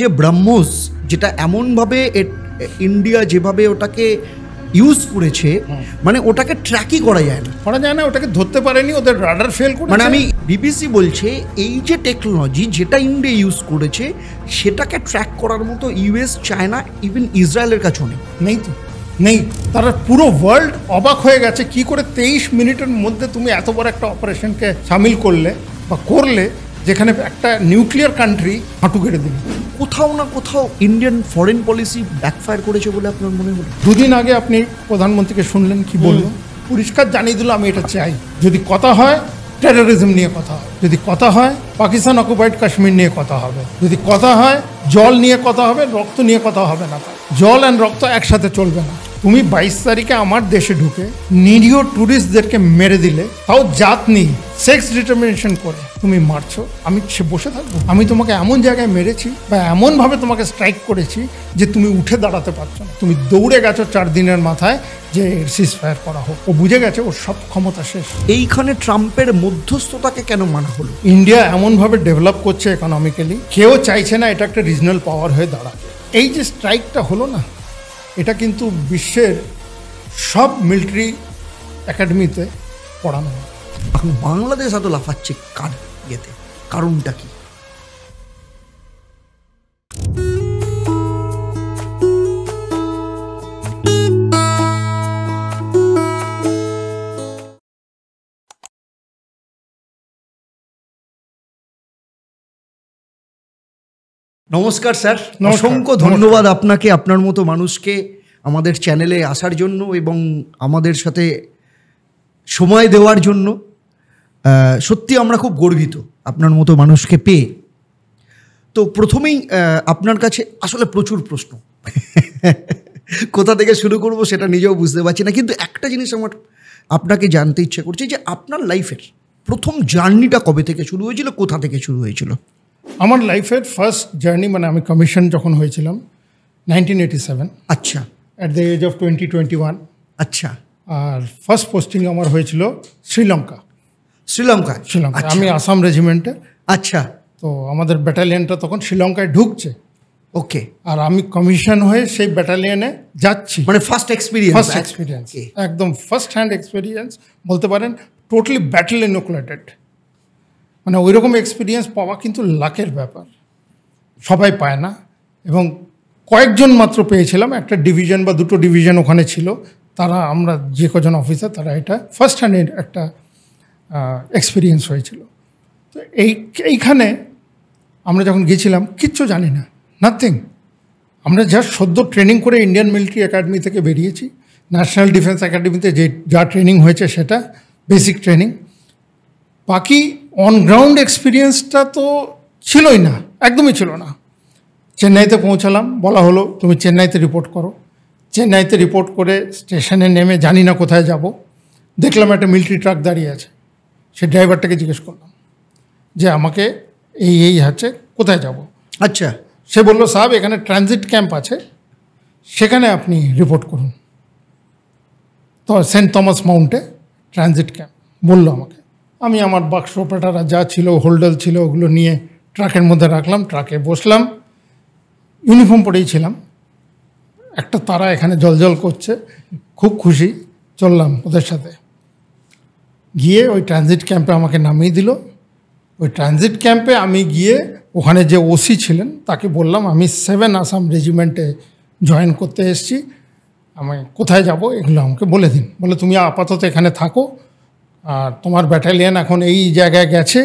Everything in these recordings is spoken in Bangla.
যে ব্রহ্মোস যেটা এমনভাবে ইন্ডিয়া যেভাবে ওটাকে ইউজ করেছে, মানে ওটাকে ট্র্যাকই করা যায় না, ওটাকে ধরতে পারেনি, ওদের রাডার ফেল করে। মানে আমি বিবিসি বলছে এই যে টেকনোলজি যেটা ইন্ডিয়া ইউজ করেছে সেটাকে ট্র্যাক করার মতো ইউএস, চায়না, ইভেন ইসরায়েলের কাছেও নেই। তারা পুরো ওয়ার্ল্ড অবাক হয়ে গেছে কি করে 23 মিনিটের মধ্যে তুমি এত বড় একটা অপারেশনকে সামিল করলে বা করলে, যেখানে একটা নিউক্লিয়ার কান্ট্রি হাঁটু কেটে দিল। কোথাও না কোথাও ইন্ডিয়ান ফরেন পলিসি ব্যাকফায়ার করেছে বলে আপনার মনে হলো? দুদিন আগে আপনি প্রধানমন্ত্রীকে শুনলেন কি বলল? পরিষ্কার জানিয়ে দিল আমি এটা চাই। যদি কথা হয় টেরোরিজম নিয়ে কথা হবে, যদি কথা হয় পাকিস্তান অকুপাইড কাশ্মীর নিয়ে কথা হবে, যদি কথা হয় জল নিয়ে কথা হবে, রক্ত নিয়ে কথা হবে না। জল অ্যান্ড রক্ত একসাথে চলবে না। তুমি 22 তারিখে আমার দেশে ঢুকে নিরীহ ট্যুরিস্টদেরকে মেরে দিলে, তাও জাত নেই, সেক্স ডিটারমিনেশন করে তুমি মারছো, আমি সে বসে থাকবো? আমি তোমাকে এমন জায়গায় মেরেছি বা এমনভাবে তোমাকে স্ট্রাইক করেছি যে তুমি উঠে দাঁড়াতে পারছো না, তুমি দৌড়ে গেছো 4 দিনের মাথায় যে সিজ ফায়ার করা হোক। ও বুঝে গেছে ওর সব ক্ষমতা শেষ। এইখানে ট্রাম্পের মধ্যস্থতাকে কেন মানা হলো? ইন্ডিয়া এমনভাবে ডেভেলপ করছে ইকোনমিক্যালি, কেউ চাইছে না এটা একটা রিজনাল পাওয়ার হয়ে দাঁড়াবে। এই যে স্ট্রাইকটা হলো না, এটা কিন্তু বিশ্বের সব মিলিটারি একাডেমিতে পড়ানো হয়। এখন বাংলাদেশ এত লাফাচ্ছে কার ইয়েতে, কারণটা কি? নমস্কার স্যার, অসংখ্য ধন্যবাদ আপনাকে, আপনার মতো মানুষকে আমাদের চ্যানেলে আসার জন্য এবং আমাদের সাথে সময় দেওয়ার জন্য। সত্যি আমরা খুব গর্বিত আপনার মতো মানুষকে পেয়ে। তো প্রথমেই আপনার কাছে আসলে প্রচুর প্রশ্ন, কোথা থেকে শুরু করব সেটা নিজেও বুঝতে পারছি না, কিন্তু একটা জিনিস আমার আপনাকে জানতে ইচ্ছে করছে যে আপনার লাইফের প্রথম জার্নিটা কবে থেকে শুরু হয়েছিল, কোথা থেকে শুরু হয়েছিল? আমার লাইফের ফার্স্ট জার্নি, মানে আমি কমিশন যখন হয়েছিলাম 1987। আচ্ছা। At the age of 20-21। আচ্ছা। আর ফার্স্ট পোস্টিং আমার হয়েছিল শ্রীলঙ্কা। আমি আসাম রেজিমেন্টে। আচ্ছা। তো আমাদের ব্যাটালিয়নটা তখন শ্রীলঙ্কায় ঢুকছে। ওকে। আর আমি কমিশন হয়ে সেই ব্যাটালিয়নে যাচ্ছি। মানে ফার্স্ট এক্সপিরিয়েন্স, একদম ফার্স্ট হ্যান্ড এক্সপিরিয়েন্স বলতে পারেন। টোটালি ব্যাটেল ইনোকুলেটেড, মানে ওই রকম এক্সপিরিয়েন্স পাওয়া কিন্তু লাকের ব্যাপার, সবাই পায় না। এবং কয়েকজন মাত্র পেয়েছিলাম, একটা ডিভিশন বা দুটো ডিভিশন ওখানে ছিল, তারা আমরা যে কজন অফিসার তারা এটা ফার্স্ট হ্যান্ডের একটা এক্সপিরিয়েন্স হয়েছিল। তো এইখানে আমরা যখন গেছিলাম কিচ্ছু জানি না, নাথিং। আমরা জাস্ট সদ্য ট্রেনিং করে ইন্ডিয়ান মিলিটারি একাডেমি থেকে বেরিয়েছি, ন্যাশনাল ডিফেন্স একাডেমিতে যা ট্রেনিং হয়েছে সেটা বেসিক ট্রেনিং। বাকি অনগ্রাউন্ড এক্সপিরিয়েন্সটা তো ছিলই না, একদমই ছিল না। চেন্নাইতে পৌঁছালাম, বলা হলো তুমি চেন্নাইতে রিপোর্ট করো। চেন্নাইতে রিপোর্ট করে স্টেশনে নেমে জানি না কোথায় যাব, দেখলাম একটা মিলিটারি ট্রাক দাঁড়িয়ে আছে। সে ড্রাইভারটাকে জিজ্ঞেস করলাম যে আমাকে এই হচ্ছে কোথায় যাব। আচ্ছা। সে বলল সাহেব এখানে ট্রানজিট ক্যাম্প আছে, সেখানে আপনি রিপোর্ট করুন। তো সেন্ট থমাস মাউন্টে ট্রানজিট ক্যাম্প বললো আমাকে। আমি আমার বাক্স পেটারা যা ছিল, হোল্ডার ছিল, ওগুলো নিয়ে ট্রাকের মধ্যে রাখলাম, ট্রাকে বসলাম। ইউনিফর্ম পরেই ছিলাম, একটা তারা এখানে জলজল করছে, খুব খুশি। চললাম ওদের সাথে, গিয়ে ওই ট্রানজিট ক্যাম্পে আমাকে নামিয়ে দিল। ওই ট্রানজিট ক্যাম্পে আমি গিয়ে ওখানে যে ওসি ছিলেন তাকে বললাম আমি 7 আসাম রেজিমেন্টে জয়েন করতে এসেছি, আমি কোথায় যাব এগুলো আমাকে বলে দিন। বলে তুমি আপাতত এখানে থাকো, আর তোমার ব্যাটালিয়ন এখন এই জায়গায় গেছে,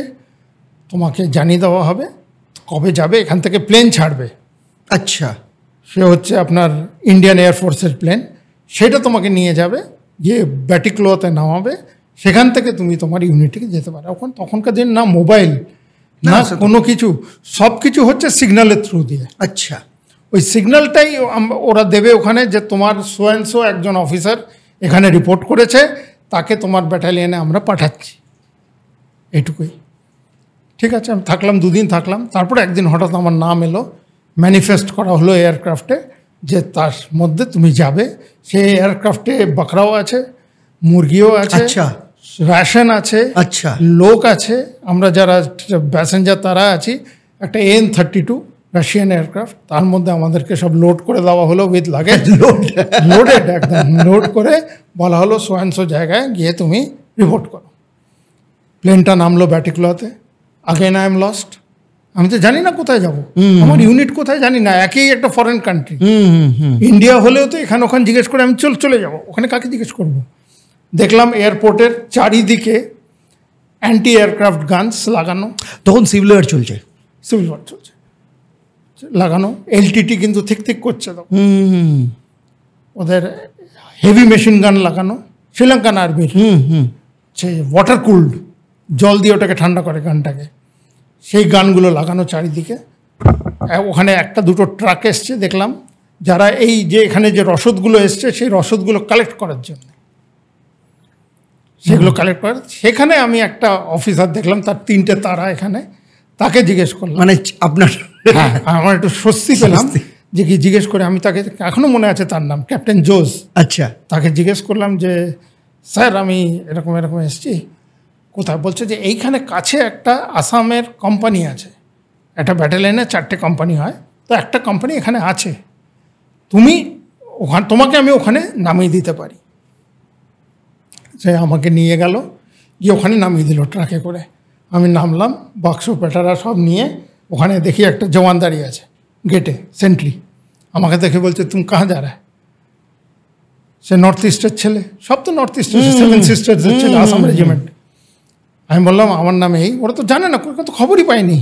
তোমাকে জানিয়ে দেওয়া হবে কবে যাবে। এখান থেকে প্লেন ছাড়বে। আচ্ছা। সে হচ্ছে আপনার ইন্ডিয়ান এয়ারফোর্সের প্লেন, সেটা তোমাকে নিয়ে যাবে, গিয়ে ব্যাটিক্লোতে নামাবে, সেখান থেকে তুমি তোমার ইউনিটিকে যেতে পারো। তখনকার দিন না মোবাইল না কোনো কিছু, সব কিছু হচ্ছে সিগন্যালের থ্রু দিয়ে। আচ্ছা। ওই সিগন্যালটাই ওরা দেবে ওখানে যে তোমার সোয়েন্সো একজন অফিসার এখানে রিপোর্ট করেছে, তাকে তোমার ব্যাটালিয়নে আমরা পাঠাচ্ছি, এইটুকুই। ঠিক আছে, আমি থাকলাম 2 দিন থাকলাম। তারপর একদিন হঠাৎ আমার নাম এলো, ম্যানিফেস্ট করা হলো এয়ারক্রাফটে যে তার মধ্যে তুমি যাবে। সেই এয়ারক্রাফটে বাকরাও আছে, মুরগিও আছে, আচ্ছা, রেশন আছে, আচ্ছা, লোক আছে, আমরা যারা প্যাসেঞ্জার তারা আছি। একটা AN-32 রাশিয়ান এয়ারক্রাফট, তার মধ্যে আমাদেরকে সব লোড করে দেওয়া হলো উইথ লাগেজ, লোডেড একদম, লোড করে বলা হলো সো অ্যান্ড সো জায়গায় গিয়ে তুমি রিপোর্ট করো। প্লেনটা নামলো ব্যাটিকুলাতে, আগেন আই এম লস্ট, আমি তো জানি না কোথায় যাব, আমার ইউনিট কোথায় জানি না, একই একটা ফরেন কান্ট্রি, ইন্ডিয়া হলেও তো এখানে ওখানে জিজ্ঞেস করে আমি চলে যাব, ওখানে কাকে জিজ্ঞেস করবো। দেখলাম এয়ারপোর্টের চারিদিকে অ্যান্টি এয়ারক্রাফট গানস লাগানো, তখন সিভিল ওয়ার চলছে, সিভিল ওয়ার চলছে লাগানো, এলটিটি কিন্তু ঠিক করছে তখন, ওদের হেভি মেশিন গান লাগানো, শ্রীলঙ্কান আর্মির, সে ওয়াটার কুল্ড, জল দিয়ে ওটাকে ঠান্ডা করে গানটাকে, সেই গানগুলো লাগানো চারিদিকে। ওখানে একটা দুটো ট্রাক এসছে দেখলাম, যারা এই যে এখানে যে রসদগুলো এসছে সেই রসদগুলো কালেক্ট করার জন্য, সেগুলো কালেক্ট করে। সেখানে আমি একটা অফিসার দেখলাম, তার 3টে তারা এখানে, তাকে জিজ্ঞেস করলাম, মানে আপনার হ্যাঁ আমার একটু স্বস্তি পেলাম যে কি জিজ্ঞেস করে, আমি তাকে এখনো মনে আছে তার নাম ক্যাপ্টেন জোজ। আচ্ছা, তাকে জিজ্ঞেস করলাম যে স্যার আমি এরকম এসেছি, কোথায়? বলছে যে এইখানে কাছে একটা আসামের কোম্পানি আছে, একটা ব্যাটালিয়নে 4টে কোম্পানি হয়, তো একটা কোম্পানি এখানে আছে, তুমি তোমাকে আমি ওখানে নামিয়ে দিতে পারি। সে আমাকে নিয়ে গেল, গিয়ে ওখানে নামিয়ে দিল ট্রাকে করে। আমি নামলাম, বাক্স পেটারা সব নিয়ে, ওখানে দেখি একটা জওয়ান দাঁড়িয়ে আছে গেটে, সেন্ট্রি। আমাকে দেখে বলছে তুমি কাহা যা রা? সে নর্থ ইস্টের ছেলে, সব তো নর্থ ইস্টের, 7 সিস্টার্সের ছেলে, আসাম রেজিমেন্ট। আমি বললাম আমার নামে এই, ওরা তো জানে না, তো খবরই পায়নি,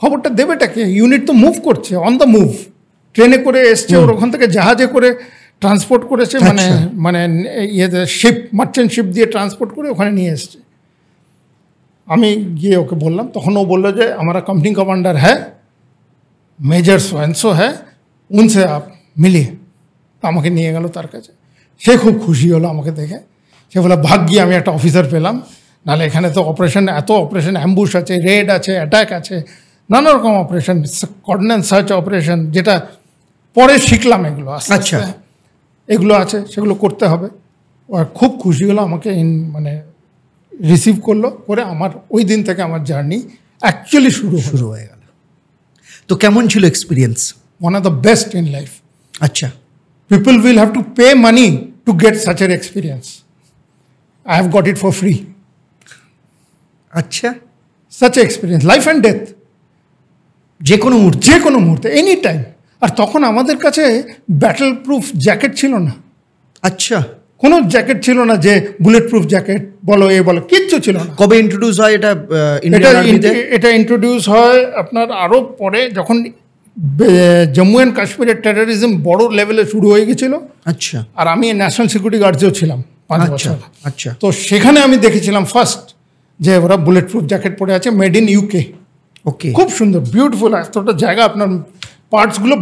খবরটা দেবেটাকে? ইউনিট তো মুভ করছে, অন দ্য মুভ, ট্রেনে করে এসছে, ওর ওখান থেকে জাহাজে করে ট্রান্সপোর্ট করেছে, মানে ইয়েতে শিপ, মার্চেন্ট শিপ দিয়ে ট্রান্সপোর্ট করে ওখানে নিয়ে এসছে। আমি গিয়ে ওকে বললাম, তখন ও বললো যে हमारा कंपनी कमांडर है मेजर सोएंसो है, उनसे आप मिलिए। আমাকে নিয়ে গেল তার কাছে, সে খুব খুশি হলো আমাকে দেখে। সে বলে ভাগ্যি আমি একটা অফিসার পেলাম, নাহলে এখানে তো এত অপারেশন অ্যাম্বুশ আছে, রেড আছে, অ্যাটাক আছে, নানা রকম অপারেশন, কর্ডিনেশন সার্চ অপারেশন, যেটা পরে শিখলাম এগুলো আস্তে আস্তে, এগুলো আছে, সেগুলো করতে হবে। ও খুব খুশি হলো, আমাকে মানে রিসিভ করলো, করে আমার ওই দিন থেকে আমার জার্নি অ্যাকচুয়ালি শুরু হয়ে গেল। তো কেমন ছিল experience? One of the best in life. আচ্ছা, people will have to pay money to get such এর experience. I have got it for free. আচ্ছা, such experience, life and death, যে কোনো মুহূর্তে, এনি টাইম। আর তখন আমাদের কাছে ব্যাটল প্রুফ জ্যাকেট ছিল না। আচ্ছা, কোনো জ্যাকেট ছিল না, যে বুলেট প্রুফ জ্যাকেট বলো বলো, কিচ্ছু ছিল না। কবে ইন্ট্রোডিউস হয় এটা? এটা ইন্ট্রোডিউস হয় আপনার আরও পরে, যখন জম্মু অ্যান্ড কাশ্মীরের টেরোরিজম বড় লেভেলে শুরু হয়ে গেছিল। আচ্ছা, আর আমি ন্যাশনাল সিকিউরিটি গার্ডসেও ছিলাম 5 বছর। আচ্ছা, তো সেখানে আমি দেখেছিলাম ফার্স্ট যে ওরা বুলেট প্রুফ জ্যাকেট পরে আছে, মেড ইন ইউকে। ওকে, খুব সুন্দর, বিউটিফুল, এতটা জায়গা আপনার পার্টসগুলো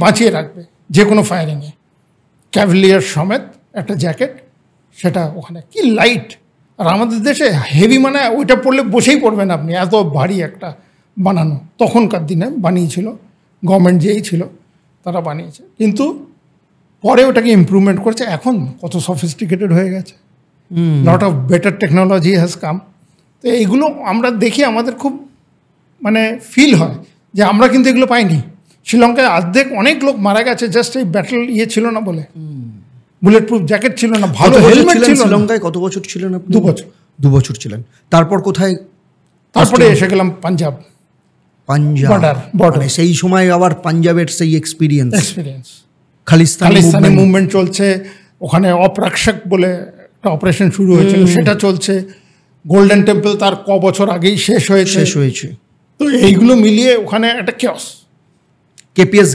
বাঁচিয়ে রাখবে যে কোনো ফায়ারিংয়ে। ক্যাভেলিয়ার সমেত একটা জ্যাকেট, সেটা ওখানে কি লাইট। আর আমাদের দেশে হেভি, মানে ওইটা পড়লে বসেই পড়বেন আপনি, এত ভারী একটা বানানো। তখনকার দিনে বানিয়েছিল গভর্নমেন্ট, যেই ছিল তারা বানিয়েছে, কিন্তু পরে ওটাকে ইমপ্রুভমেন্ট করেছে। এখন কত সফিস্টিকেটেড হয়ে গেছে, lot of better technology has come. তো এইগুলো আমরা দেখি, আমাদের খুব মানে ফিল হয় যে আমরা কিন্তু এগুলো পাইনি। শ্রীলঙ্কায় অর্ধেক অনেক লোক মারা গেছে জাস্ট এই ব্যাটল ছিল না বলে, বুলেট প্রুফ জ্যাকেট ছিল না, ভালো হেলমেট ছিল। শ্রীলঙ্কায় কত বছর ছিলেন আপনি? 2 বছর। 2 বছর ছিলেন। তারপর কোথায়? তারপরে এসে গেলাম পাঞ্জাব বর্ডার। সেই সময় আবার পাঞ্জাবের সেই এক্সপিরিয়েন্স, খালিস্তানি মুভমেন্ট চলছে ওখানে। অপরাক্ষক বলে একটা অপারেশন শুরু হয়েছিল, সেটা চলছে। গোল্ডেন টেম্পল তার বছর আগেই শেষ হয়েছে। তো এইগুলো মিলিয়ে ওখানে একটা কেওস। কেপিএস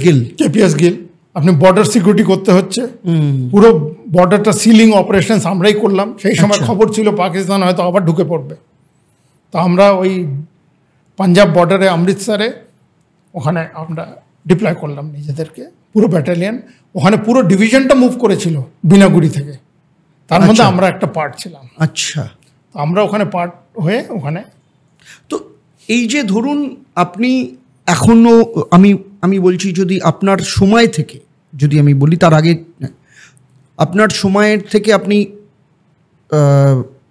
গিল, আপনি বর্ডার সিকিউরিটি করতে হচ্ছে, পুরো বর্ডারটা সিলিং অপারেশন আমরাই করলাম। সেই সময় খবর ছিল পাকিস্তান হয়তো আবার ঢুকে পড়বে। তো আমরা ওই পাঞ্জাব বর্ডারে অমৃতসরে ওখানে আমরা ডিপ্লয় করলাম নিজেদেরকে, পুরো ব্যাটালিয়ন। ওখানে পুরো ডিভিশনটা মুভ করেছিল বিনাগুড়ি থেকে, তার মধ্যে আমরা একটা পার্ট ছিলাম। আচ্ছা, আমরা ওখানে পার্ট হয়ে ওখানে। তো এই যে ধরুন আপনি এখনও, আমি বলছি যদি আপনার সময় থেকে যদি আমি বলি, তার আগে আপনার সময়ের থেকে আপনি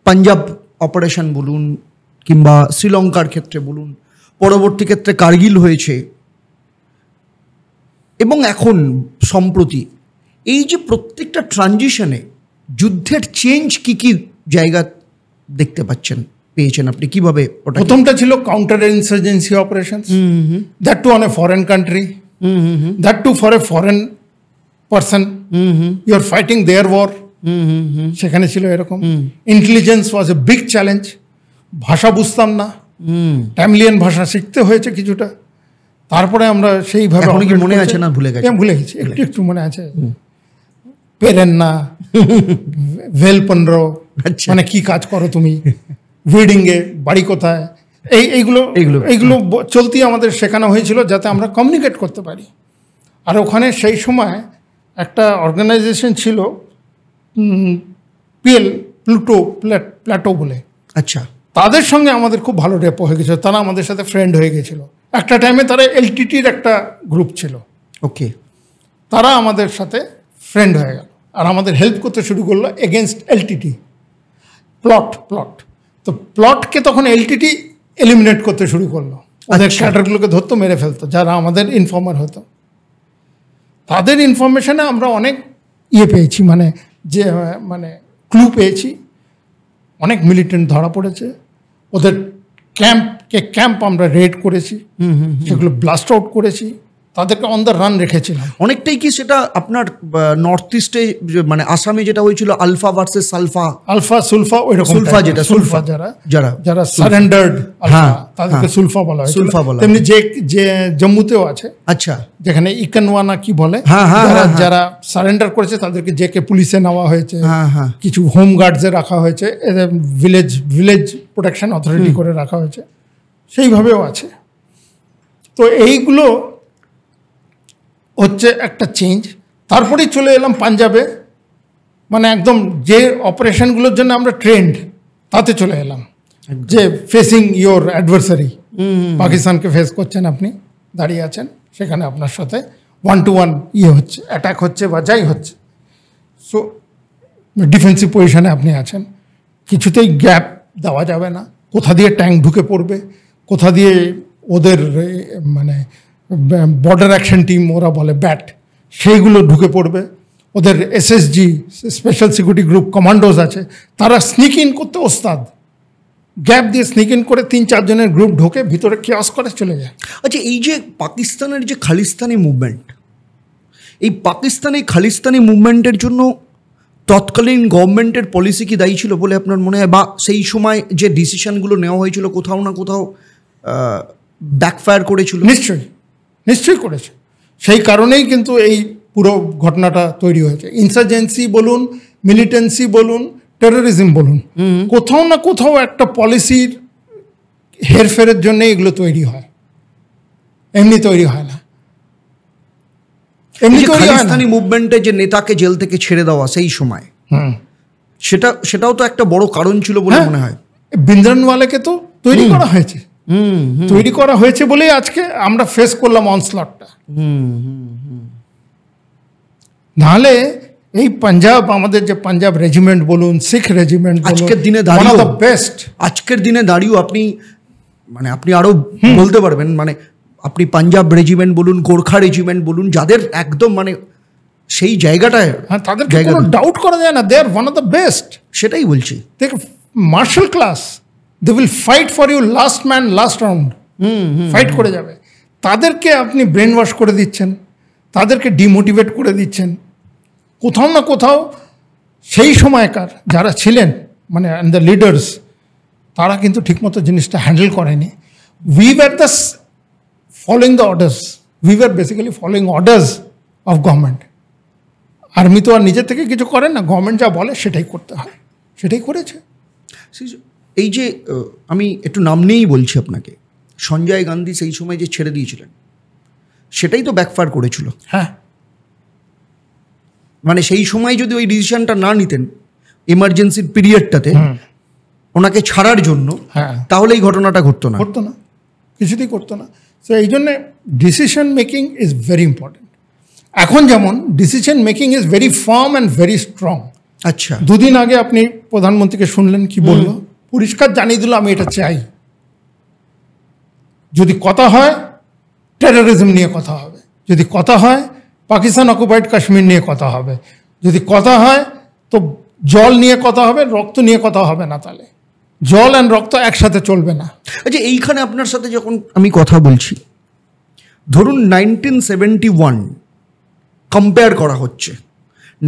পাঞ্জাব অপারেশন বলুন কিংবা শ্রীলঙ্কার ক্ষেত্রে বলুন, পরবর্তী ক্ষেত্রে কার্গিল হয়েছে, এবং এখন সম্প্রতি এই যে প্রত্যেকটা ট্রানজিশনে যুদ্ধের চেঞ্জ কি কি জায়গা দেখতে পেয়েছেন আপনি কিভাবে? ওটা প্রথমটা ছিল counter insurgency operations, that too on a foreign country, that too for a foreign person, you are fighting their war. সেখানে ছিল এরকম। Intelligence was a big challenge. ভাষা বুঝতাম না, ট্যামিলিয়ান ভাষা শিখতে হয়েছে কিছুটা। তারপরে আমরা সেইভাবে মনে আছে না? ভুলে গেছি, একটু একটু মনে আছে। পেরেন না, ভেল 15, মানে কি কাজ করো তুমি, উইডিং এ বাড়ি কোথায়, এইগুলো চলতি আমাদের শেখানো হয়েছিল যাতে আমরা কমিউনিকেট করতে পারি। আর ওখানে সেই সময় একটা অর্গানাইজেশন ছিল প্লাটো বলে। আচ্ছা, তাদের সঙ্গে আমাদের খুব ভালো রেপো হয়ে গেছিল, তারা আমাদের সাথে ফ্রেন্ড হয়ে গেছিল। একটা টাইমে তারা এলটিটির একটা গ্রুপ ছিল, ওকে, তারা আমাদের সাথে ফ্রেন্ড হয়ে গেল আর আমাদের হেল্প করতে শুরু করলো এগেনস্ট এলটিটি। প্লট তো প্লটকে তখন এলটিটি এলিমিনেট করতে শুরু করলো, ওদের ক্যাডারগুলোকে ধরতো, মেরে ফেলতো যারা আমাদের ইনফর্মার হতো। তাদের ইনফরমেশনে আমরা অনেক পেয়েছি, মানে ক্লু পেয়েছি। অনেক মিলিটেন্ট ধরা পড়েছে, ওদের ক্যাম্প আমরা রেড করেছি, সেগুলো ব্লাস্ট আউট করেছি, তাদেরকে অন দ্য রান রেখেছিলাম। অনেকটাই কি সেটা আপনার নর্থ ইস্টে, মানে আসামে যেটা হয়েছিল আলফা ভার্সেস সালফা, সুলফা, ওই রকম সুলফা যারা সারেন্ডার্ড তাদেরকে সুলফা বলা হয়। তেমনি যে জম্মুতেও আছে, আচ্ছা, যেখানে ইকানওয়ানা কি বলে, যারা সারেন্ডার করেছে তাদেরকে জেকে পুলিশে নেওয়া হয়েছে, কিছু হোম গার্ডসে রাখা হয়েছে, ভিলেজ প্রোটেকশন অথরিটি করে রাখা হয়েছে, সেইভাবেও আছে। তো এইগুলো হচ্ছে একটা চেঞ্জ। তারপরেই চলে এলাম পাঞ্জাবে, মানে একদম যে অপারেশনগুলোর জন্য আমরা ট্রেন্ড তাতে চলে এলাম, যে ফেসিং ইয়োর অ্যাডভার্সারি, পাকিস্তানকে ফেস করছেন, আপনি দাঁড়িয়ে আছেন, সেখানে আপনার সাথে 1-to-1 হচ্ছে, অ্যাটাক হচ্ছে বা যাই হচ্ছে। সো ডিফেন্সিভ পজিশনে আপনি আছেন, কিছুতেই গ্যাপ দেওয়া যাবে না, কোথা দিয়ে ট্যাঙ্ক ঢুকে পড়বে, কোথা দিয়ে ওদের মানে বর্ডার অ্যাকশন টিম ওরা বলে ব্যাট, সেইগুলো ঢুকে পড়বে, ওদের SSG special security group commandos আছে, তারা স্নিক ইন করতে ওস্তাদ, গ্যাপ দিয়ে স্নিক ইন করে 3-4 জনের গ্রুপ ঢোকে ভিতরে কেয়াস করে চলে যায়। আচ্ছা, এই যে পাকিস্তানের যে খালিস্তানি মুভমেন্ট, এই পাকিস্তানি খালিস্তানি মুভমেন্টের জন্য তৎকালীন গভর্নমেন্টের পলিসি কি দায়ী ছিল বলে আপনার মনে হয়, বা সেই সময় যে ডিসিশনগুলো নেওয়া হয়েছিল কোথাও না কোথাও ব্যাকফায়ার করেছিল? নিশ্চয়ই করেছে, সেই কারণেই কিন্তু এই পুরো ঘটনাটা তৈরি হয়েছে। ইনসার্জেন্সি বলুন, মিলিটেন্সি বলুন, টেরোরিজম বলুন, কোথাও না কোথাও একটা পলিসির হেরফেরের জন্য এগুলো তৈরি হয়, এমনি তৈরি হয় না। খালিস্তানি মুভমেন্টে যে নেতাকে জেল থেকে ছেড়ে দেওয়া সেই সময়, সেটাও তো একটা বড় কারণ ছিল বলে মনে হয়। বিন্দ্রানওয়ালাকে তো তৈরি করা হয়েছে, তৈরি করা হয়েছে বলেই আজকে আমরা ফেস করলাম অনস্লটটা। নাহলে এই পাঞ্জাব, আমাদের যে পাঞ্জাব রেজিমেন্ট বলুন, শিখ রেজিমেন্ট বলুন, আজকের দিনে দাঁড়িয়েও বেস্ট, আজকের দিনে দাঁড়িয়েও আপনি আরো বলতে পারবেন, মানে আপনি পাঞ্জাব রেজিমেন্ট বলুন, গোর্খা রেজিমেন্ট বলুন, যাদের একদম মানে সেই জায়গাটায়, তাদেরকে কোনো ডাউট করা যায় না, they are one of the best. সেটাই বলছি, দেখ martial class, they will fight for you, last man last round fight করে যাবে। তাদেরকে আপনি ব্রেন ওয়াশ করে দিচ্ছেন, তাদেরকে ডিমোটিভেট করে দিচ্ছেন। কোথাও না কোথাও সেই সময়কার যারা ছিলেন, মানে দ্য লিডার্স, তারা কিন্তু ঠিকমতো জিনিসটা হ্যান্ডেল করেনি। We were the following the orders, we were basically following orders of government. Army তো আর নিজের থেকে কিছু করেন না, গভর্নমেন্ট যা বলে সেটাই করতে হয়, সেটাই করেছে। এই যে আমি একটু নাম নিয়েই বলছি আপনাকে, সঞ্জয় গান্ধী সেই সময় যে ছেড়ে দিয়েছিলেন, সেটাই তো ব্যাকফায়ার করেছিল। হ্যাঁ, মানে সেই সময় যদি ওই ডিসিশনটা না নিতেন এমার্জেন্সির পিরিয়ডটাতে ওনাকে ছাড়ার জন্য, তাহলে এই ঘটনাটা ঘটতো না, কিছুতেই করতো না। তো এই জন্যে decision making is very important. এখন যেমন decision making is very farm and very strong. আচ্ছা, 2 দিন আগে আপনি প্রধানমন্ত্রীকে শুনলেন কি বললো, পরিষ্কার জানিয়ে দিল আমি এটা চাই। যদি কথা হয় টেরোরিজম নিয়ে কথা হবে, যদি কথা হয় পাকিস্তান অকুপাইড কাশ্মীর নিয়ে কথা হবে, যদি কথা হয় তো জল নিয়ে কথা হবে, রক্ত নিয়ে কথা হবে না। তাহলে জল আর রক্ত একসাথে চলবে না। আচ্ছা, এইখানে আপনার সাথে যখন আমি কথা বলছি, ধরুন 1971 কম্পেয়ার করা হচ্ছে,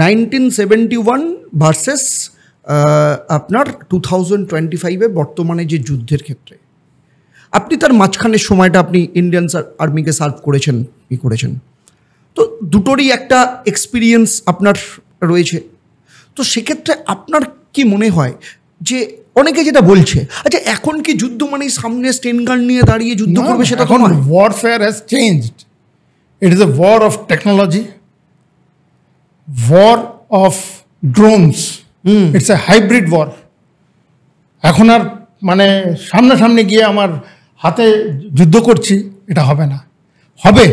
1971 ভার্সেস আপনার 2025-এ বর্তমানে যে যুদ্ধের ক্ষেত্রে, আপনি তার মাঝখানের সময়টা আপনি ইন্ডিয়ান আর্মিকে সার্ভ করেছেন, করেছেন, তো দুটোরই একটা এক্সপিরিয়েন্স আপনার রয়েছে। তো সেক্ষেত্রে আপনার কি মনে হয় যে অনেকে যেটা বলছে, আচ্ছা এখন কি যুদ্ধ মানেই সামনে স্টেন গান নিয়ে দাঁড়িয়ে যুদ্ধ করবে, সেটা তো নয়। Warfare has changed. It is a war of technology, war of drones, it's a hybrid war. এখন আর মানে সামনাসামনি গিয়ে আমার হাতে যুদ্ধ করছি এটা হবে না। হবে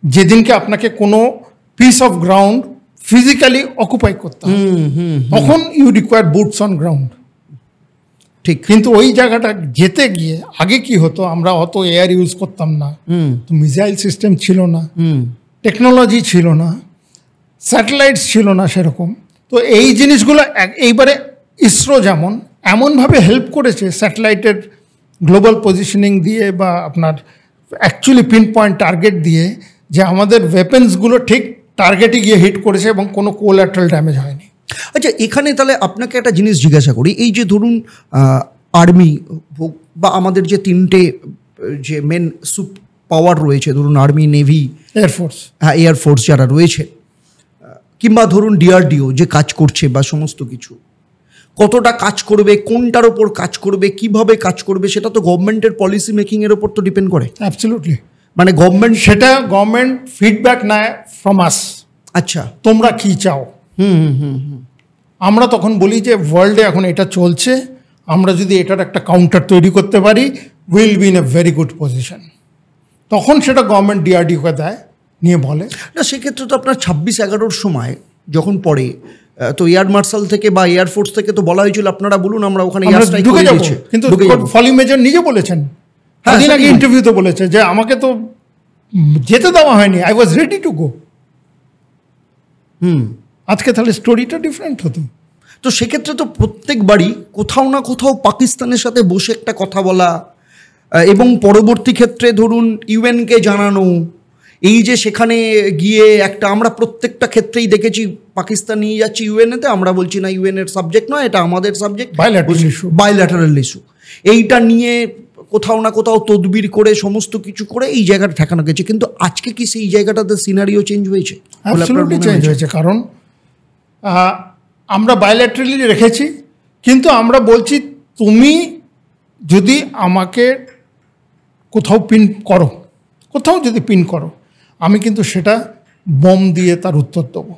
যেদিনকে আপনাকে কোনো piece of ground physically occupy করতে হবে, তখন you require boots on ground. ঠিক, কিন্তু ওই জায়গাটা যেতে গিয়ে আগে কি হতো, আমরা অত এয়ার ইউজ করতাম না, তো মিসাইল সিস্টেম ছিল না, টেকনোলজি ছিল না, স্যাটেলাইটস ছিল না সেরকম। তো এই জিনিসগুলো এইবারে ইসরো যেমন এমনভাবে হেল্প করেছে স্যাটেলাইটের গ্লোবাল পজিশনিং দিয়ে বা আপনার অ্যাকচুয়ালি পিন পয়েন্ট টার্গেট দিয়ে, যে আমাদের ওয়েপেন্সগুলো ঠিক টার্গেটে গিয়ে হিট করেছে এবং কোনো কোল্যাটারাল ড্যামেজ হয়নি। আচ্ছা, এখানে তাহলে আপনাকে একটা জিনিস জিজ্ঞাসা করি, এই যে ধরুন আর্মি হোক বা আমাদের যে তিনটে যে মেন পাওয়ার রয়েছে, ধরুন আর্মি, নেভি, এয়ারফোর্স, হ্যাঁ এয়ারফোর্স যারা রয়েছে, কিংবা ধরুন ডিআরডিও যে কাজ করছে বা সমস্ত কিছু, কতটা কাজ করবে, কোনটার ওপর কাজ করবে, কিভাবে কাজ করবে, সেটা তো গভর্নমেন্টের পলিসি মেকিংয়ের ওপর তো ডিপেন্ড করে। অ্যাবসলিউটলি, মানে গভর্নমেন্ট ফিডব্যাক নেয় ফ্রম আস। আচ্ছা, তোমরা কি চাও। আমরা তখন বলি যে ওয়ার্ল্ডে এখন এটা চলছে, আমরা যদি এটার একটা কাউন্টার তৈরি করতে পারি, will be in a very good position. তখন সেটা গভর্নমেন্ট ডিআরডিওকে দেয়, নিয়ে বলে। না সেক্ষেত্রে তো আপনার 26/11 সময় যখন পড়ে, তো এয়ার মার্শাল থেকে বা এয়ারফোর্স থেকে তো বলা হয়েছিল আপনারা বলুন আমরা ওখানে এয়ার স্ট্রাইক করে দিয়েছি, কিন্তু ফলি মেজর নিজে বলেছেন, সেদিন আগে ইন্টারভিউতে বলেছে যে আমাকে তো যেতে দেওয়া হয়নি, I was ready to go. আজকে তাহলে স্টোরিটা ডিফারেন্ট হতো। তো সেক্ষেত্রে তো প্রত্যেকবারই কোথাও না কোথাও পাকিস্তানের সাথে বসে একটা কথা বলা এবং পরবর্তী ক্ষেত্রে ধরুন ইউএনকে জানানো, এই যে সেখানে গিয়ে একটা, আমরা প্রত্যেকটা ক্ষেত্রেই দেখেছি পাকিস্তান নিয়ে যাচ্ছি ইউএনএতে, আমরা বলছি না ইউএনের সাবজেক্ট নয়, এটা আমাদের সাবজেক্ট, বাইল্যাটারাল ইস্যু, এইটা নিয়ে কোথাও না কোথাও তদবির করে সমস্ত কিছু করে এই জায়গাটা ঠেকানো গেছে। কিন্তু আজকে কি সেই জায়গাটাতে সিনারিও চেঞ্জ হয়েছে? অ্যাবসলিউটলি চেঞ্জ হয়েছে, কারণ আমরা বাইল্যাটারালি রেখেছি, কিন্তু আমরা বলছি তুমি যদি আমাকে কোথাও পিন করো, কোথাও যদি পিন করো, আমি কিন্তু সেটা বম দিয়ে তার উত্তর দেবো।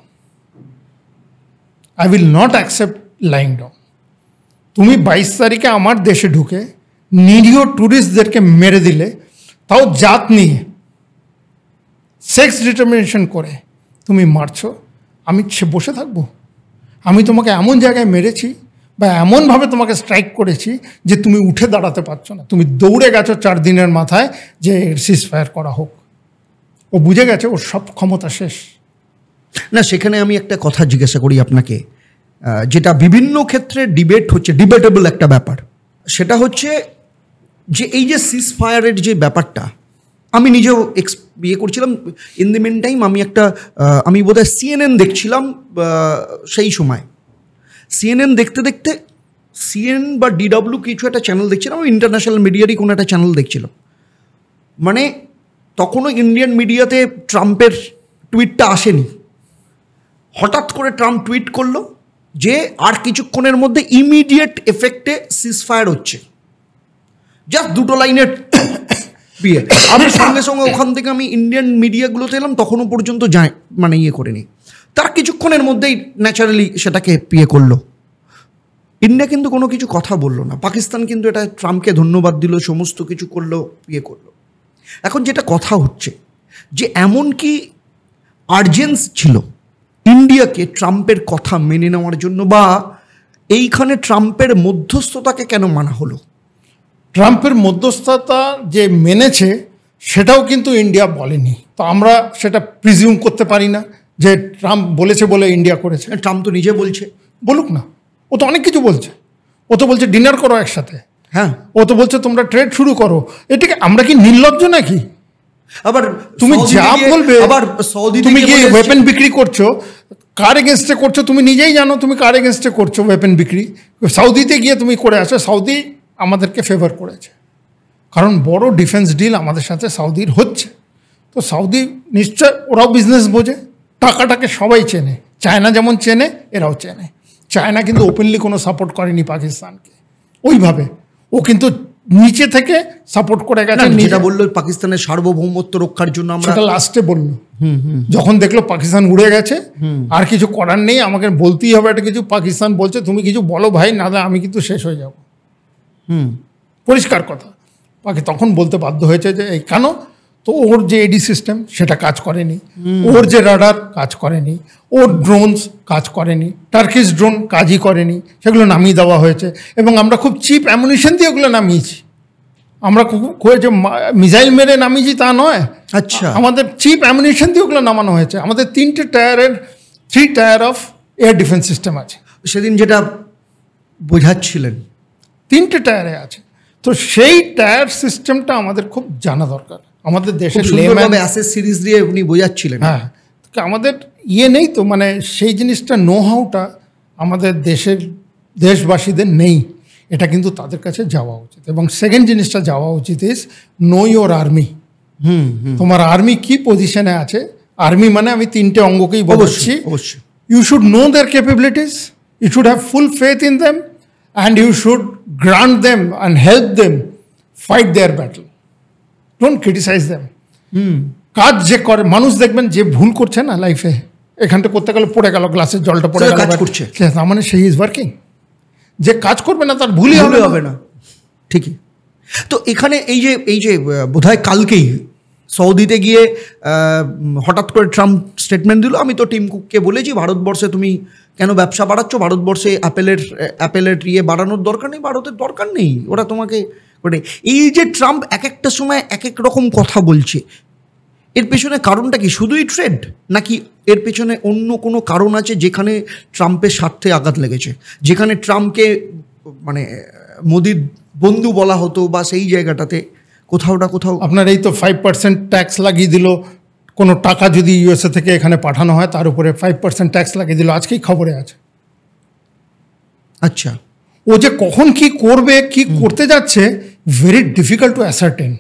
I will not accept lying down. তুমি 22 তারিখে আমার দেশে ঢুকে নিরীহ ট্যুরিস্টদেরকে মেরে দিলে, তাও জাত নিয়ে সেক্স ডিটারমিনেশন করে তুমি মারছো, আমি বসে থাকবো? আমি তোমাকে এমন জায়গায় মেরেছি বা এমনভাবে তোমাকে স্ট্রাইক করেছি যে তুমি উঠে দাঁড়াতে পারছো না, তুমি দৌড়ে গেছো 4 দিনের মাথায় যে সিজ ফায়ার করা হোক। ও বুঝে গেছে ওর সব ক্ষমতা শেষ। না সেখানে আমি একটা কথা জিজ্ঞাসা করি আপনাকে, যেটা বিভিন্ন ক্ষেত্রে ডিবেট হচ্ছে, ডিবেটেবল একটা ব্যাপার, সেটা হচ্ছে যে এই যে সিজ ফায়ারের যে ব্যাপারটা, আমি নিজেও ইয়ে করছিলাম ইন দি মেন টাইম, আমি বোধহয় CNN দেখছিলাম সেই সময়। CNN দেখতে দেখতে CNN বা DW কিছু একটা চ্যানেল দেখছিলাম, আমি ইন্টারন্যাশনাল মিডিয়ারই কোনো একটা চ্যানেল দেখছিলাম। মানে তখনও ইন্ডিয়ান মিডিয়াতে ট্রাম্পের টুইটটা আসেনি, হঠাৎ করে ট্রাম্প টুইট করলো যে আর কিছুক্ষণের মধ্যে ইমিডিয়েট এফেক্টে সিজ ফায়ার হচ্ছে, জাস্ট 2 লাইনের বিয়ে। আমি সঙ্গে সঙ্গে ওখান থেকে আমি ইন্ডিয়ান মিডিয়াগুলোতে এলাম, তখনও পর্যন্ত মানে ইয়ে করিনি, তার কিছুক্ষণের মধ্যেই ন্যাচারালি সেটাকে পিয়ে করলো। ইন্ডিয়া কিন্তু কোনো কিছু কথা বললো না, পাকিস্তান কিন্তু এটা ট্রাম্পকে ধন্যবাদ দিল, সমস্ত কিছু করলো, ইয়ে করলো। এখন যেটা কথা হচ্ছে যে এমন কি আর্জেন্স ছিল ইন্ডিয়াকে ট্রাম্পের কথা মেনে নেওয়ার জন্য, বা এইখানে ট্রাম্পের মধ্যস্থতাকে কেন মানা হলো? ট্রাম্পের মধ্যস্থতা যে মেনেছে সেটাও কিন্তু ইন্ডিয়া বলেনি। তো আমরা সেটা প্রিজিউম করতে পারি না যে ট্রাম্প বলেছে বলে ইন্ডিয়া করেছে। ট্রাম্প তো নিজে বলছে। বলুক না, ও তো অনেক কিছু বলছে। ও তো বলছে ডিনার করো একসাথে, হ্যাঁ। ও তো বলছে তোমরা ট্রেড শুরু করো। এটাকে আমরা কি নির্লজ্জ নাকি? আবার তুমি যা বলবে, আবার সৌদি তুমি কি ওয়েপেন বিক্রি করছো, কার এগেনস্টে করছো তুমি নিজেই জানো। তুমি কার এগেনস্টে করছো ওয়েপেন বিক্রি? সাউদিতে গিয়ে তুমি করে আসো। সাউদি আমাদেরকে ফেভার করেছে, কারণ বড় ডিফেন্স ডিল আমাদের সাথে সাউদির হচ্ছে। তো সাউদি নিশ্চয় ওরাও বিজনেস বোঝে, টাকাটাকে সবাই চেনে। চায়না যেমন চেনে, এরাও চেনে। চায়না কিন্তু ওপেনলি কোনো সাপোর্ট করেনি পাকিস্তানকে ওইভাবে, ও কিন্তু নিচে থেকে সাপোর্ট করে গেছে। যেটা বললো পাকিস্তানের সার্বভৌমত্ব রক্ষার জন্য, আমরা সেটা লাস্টে বললো যখন দেখলো পাকিস্তান উড়ে গেছে, আর কিছু করার নেই, আমাকে বলতেই হবে একটা কিছু। পাকিস্তান বলছে তুমি কিছু বলো ভাই, না আমি কিন্তু শেষ হয়ে যাব। পরিষ্কার কথা। তখন বলতে বাধ্য হয়েছে যে এই কেন? তো ওর যে এডি সিস্টেম সেটা কাজ করেনি, ওর যে রাডার কাজ করেনি, ওর ড্রোনস কাজ করেনি, টার্কিশ ড্রোন কাজই করেনি, সেগুলো নামিয়ে দেওয়া হয়েছে। এবং আমরা খুব চিপ অ্যামুনিশন দিয়ে ওগুলো নামিয়েছি। আমরা যে মিসাইল মেরে নামিয়েছি তা নয়। আচ্ছা, আমাদের চিপ অ্যামুনিশন দিয়ে ওগুলো নামানো হয়েছে। আমাদের 3 tyre of air defence system আছে। সেদিন যেটা বোঝাচ্ছিলেন 3 টায়ারে আছে। তো সেই টায়ার সিস্টেমটা আমাদের খুব জানা দরকার। আমাদের দেশের অ্যাসেস সিরিজ দিয়ে উনি বোঝাচ্ছিলেন। হ্যাঁ, আমাদের নেই তো, মানে সেই জিনিসটা নো হাউটা আমাদের দেশবাসীদের নেই। এটা কিন্তু তাদের কাছে যাওয়া উচিত। এবং সেকেন্ড জিনিসটা যাওয়া উচিত ইজ নো ইয়োর আর্মি। তোমার আর্মি কি পজিশনে আছে। আর্মি মানে আমি 3টে অঙ্গকেই বলছি। অবশ্যই you should know their capabilities, you should have full faith in them, and you should grant them and help them fight their battle. Don't criticize them. কাজ যে করে মানুষ দেখবেন যে ভুল করছে না লাইফে, এখানটা করতে গেলে পড়ে গেল, গ্লাসের জলটা পড়ে গেল, কাজ করছে, তার মানে সেই ইজ ওয়ার্কিং। যে কাজ করবে না তার ভুলই হবে না। ঠিকই। তো এখানে এই যে বোধহয় কালকেই সৌদিতে গিয়ে হঠাৎ করে ট্রাম্প স্টেটমেন্ট দিল, আমি তো টিম কুককে বলেছি ভারতবর্ষে তুমি কেন ব্যবসা বাড়াচ্ছ, ভারতবর্ষে অ্যাপেলের বাড়ানোর দরকার নেই, ভারতের দরকার নেই, ওরা তোমাকে করে। এই যে ট্রাম্প এক একটা সময় এক এক রকম কথা বলছে, এর পেছনে কারণটা কি? শুধুই ট্রেড, নাকি এর পেছনে অন্য কোনো কারণ আছে যেখানে ট্রাম্পের স্বার্থে আঘাত লেগেছে, যেখানে ট্রাম্পকে মানে মোদির বন্ধু বলা হতো, বা সেই জায়গাটাতে কোথাও না কোথাও আপনার এই তো 5% ট্যাক্স লাগিয়ে দিল, কোনো টাকা যদি ইউএসএ থেকে এখানে পাঠানো হয় তার উপরে 5% ট্যাক্স লাগিয়ে দিল, আজকেই খবরে আছে। আচ্ছা, ও যে কখন কি করবে, কি করতে যাচ্ছে, very difficult to ascertain.